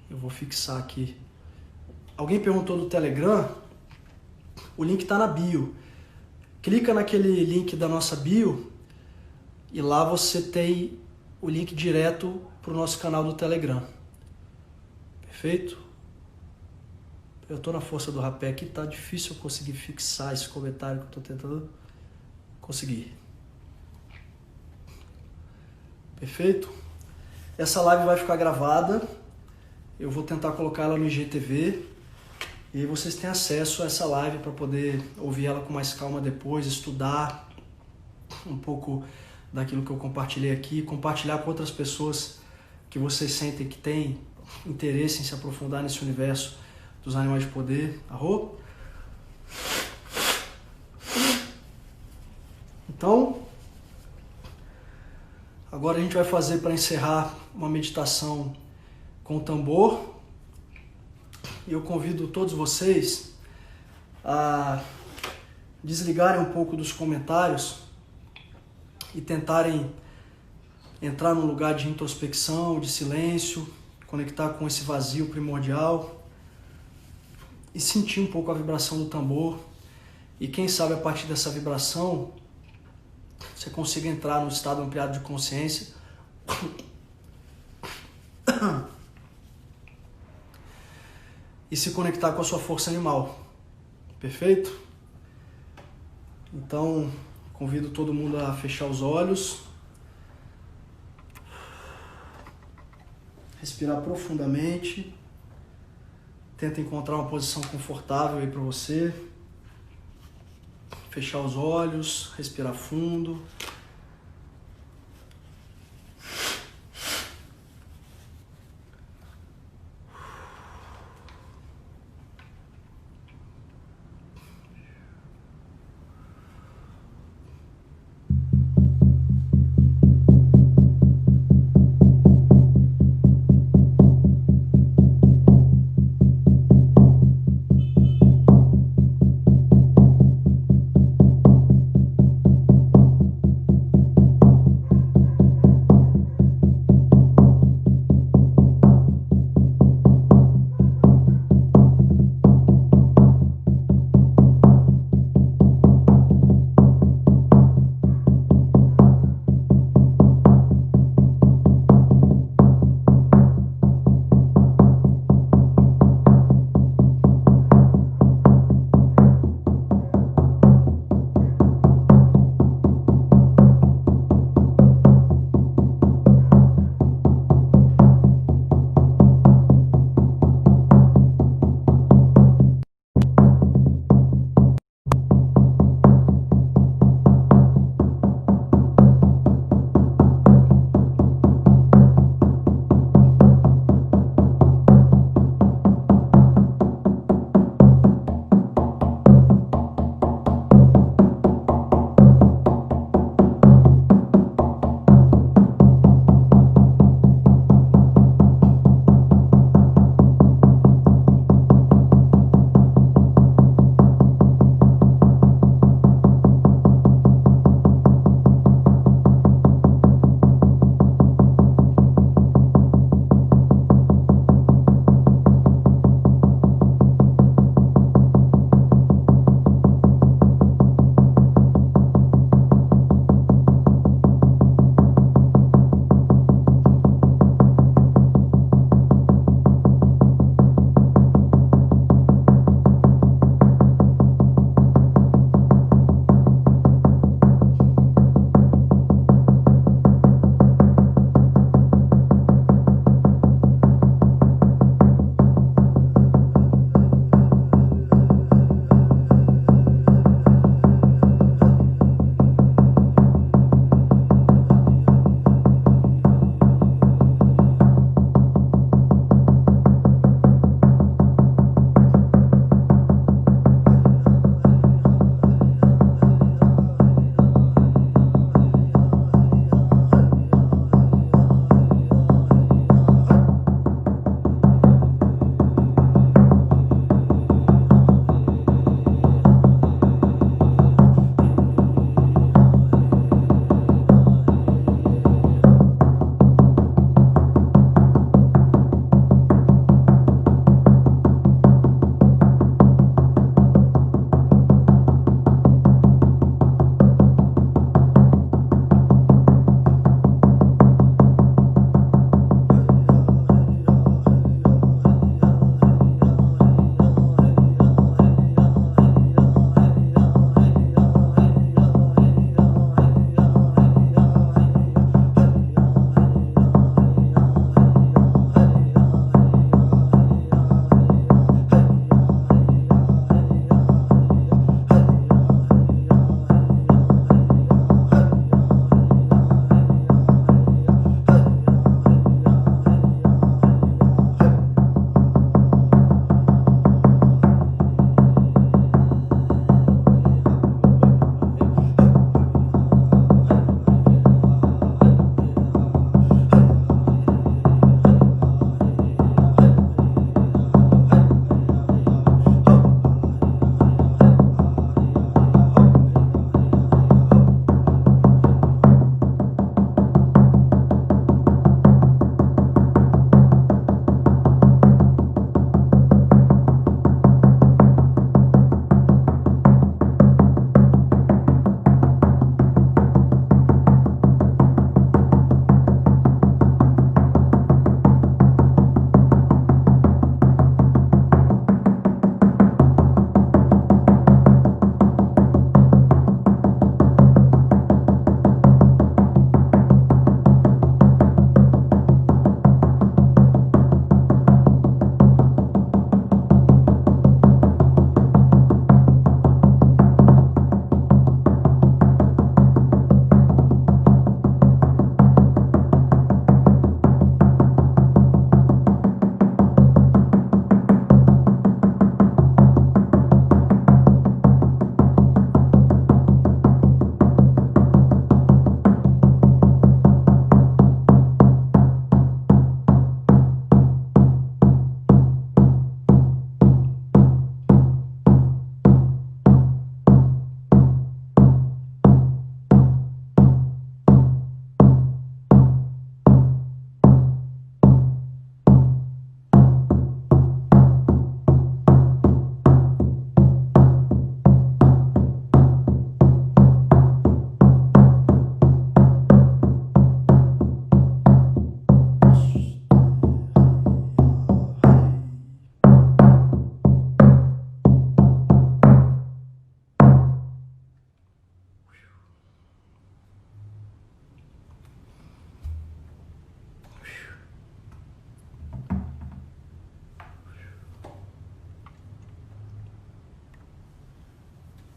Eu vou fixar aqui. Alguém perguntou do Telegram, o link está na bio. Clica naquele link da nossa bio e lá você tem o link direto para o nosso canal do Telegram. Perfeito? Eu estou na força do rapé aqui, tá difícil eu conseguir fixar esse comentário que eu estou tentando conseguir. Perfeito? Essa live vai ficar gravada, eu vou tentar colocar ela no IGTV. E aí vocês têm acesso a essa live para poder ouvir ela com mais calma depois, estudar um pouco daquilo que eu compartilhei aqui, compartilhar com outras pessoas que vocês sentem que têm interesse em se aprofundar nesse universo dos animais de poder. Arro? Então, agora a gente vai fazer, para encerrar, uma meditação com o tambor. E eu convido todos vocês a desligarem um pouco dos comentários e tentarem entrar num lugar de introspecção, de silêncio, conectar com esse vazio primordial e sentir um pouco a vibração do tambor. E quem sabe a partir dessa vibração você consiga entrar num estado ampliado de consciência e se conectar com a sua força animal. Perfeito? Então, convido todo mundo a fechar os olhos, respirar profundamente, tenta encontrar uma posição confortável aí para você, fechar os olhos, respirar fundo.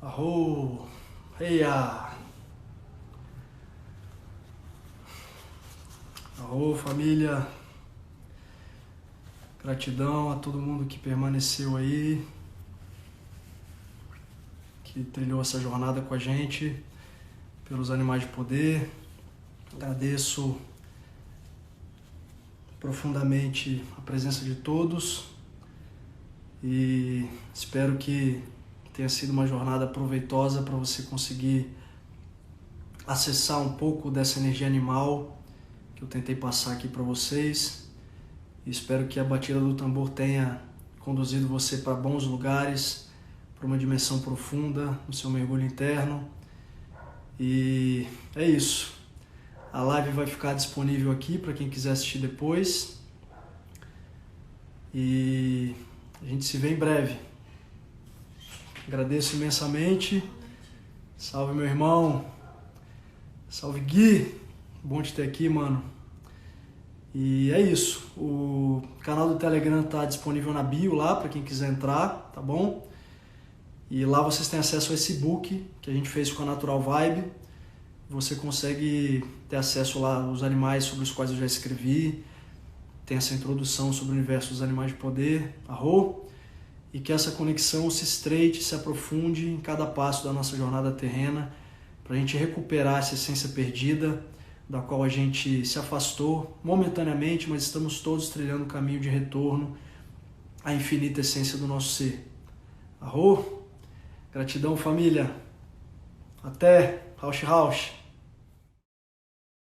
Arro! Eia! Arro, família! Gratidão a todo mundo que permaneceu aí, que trilhou essa jornada com a gente, pelos Animais de Poder. Agradeço profundamente a presença de todos e espero que tenha sido uma jornada proveitosa para você conseguir acessar um pouco dessa energia animal que eu tentei passar aqui para vocês. E espero que a batida do tambor tenha conduzido você para bons lugares, para uma dimensão profunda no seu mergulho interno. E é isso. A live vai ficar disponível aqui para quem quiser assistir depois. E a gente se vê em breve. Agradeço imensamente. Salve, meu irmão. Salve, Gui. Bom te ter aqui, mano. E é isso. O canal do Telegram tá disponível na bio lá para quem quiser entrar, tá bom? E lá vocês têm acesso a esse book que a gente fez com a Natural Vibe. Você consegue ter acesso lá aos animais sobre os quais eu já escrevi. Tem essa introdução sobre o universo dos animais de poder, arro, e que essa conexão se estreite, se aprofunde em cada passo da nossa jornada terrena, para a gente recuperar essa essência perdida, da qual a gente se afastou momentaneamente, mas estamos todos trilhando o caminho de retorno à infinita essência do nosso ser. Arro, gratidão, família. Até, Rausch Rausch.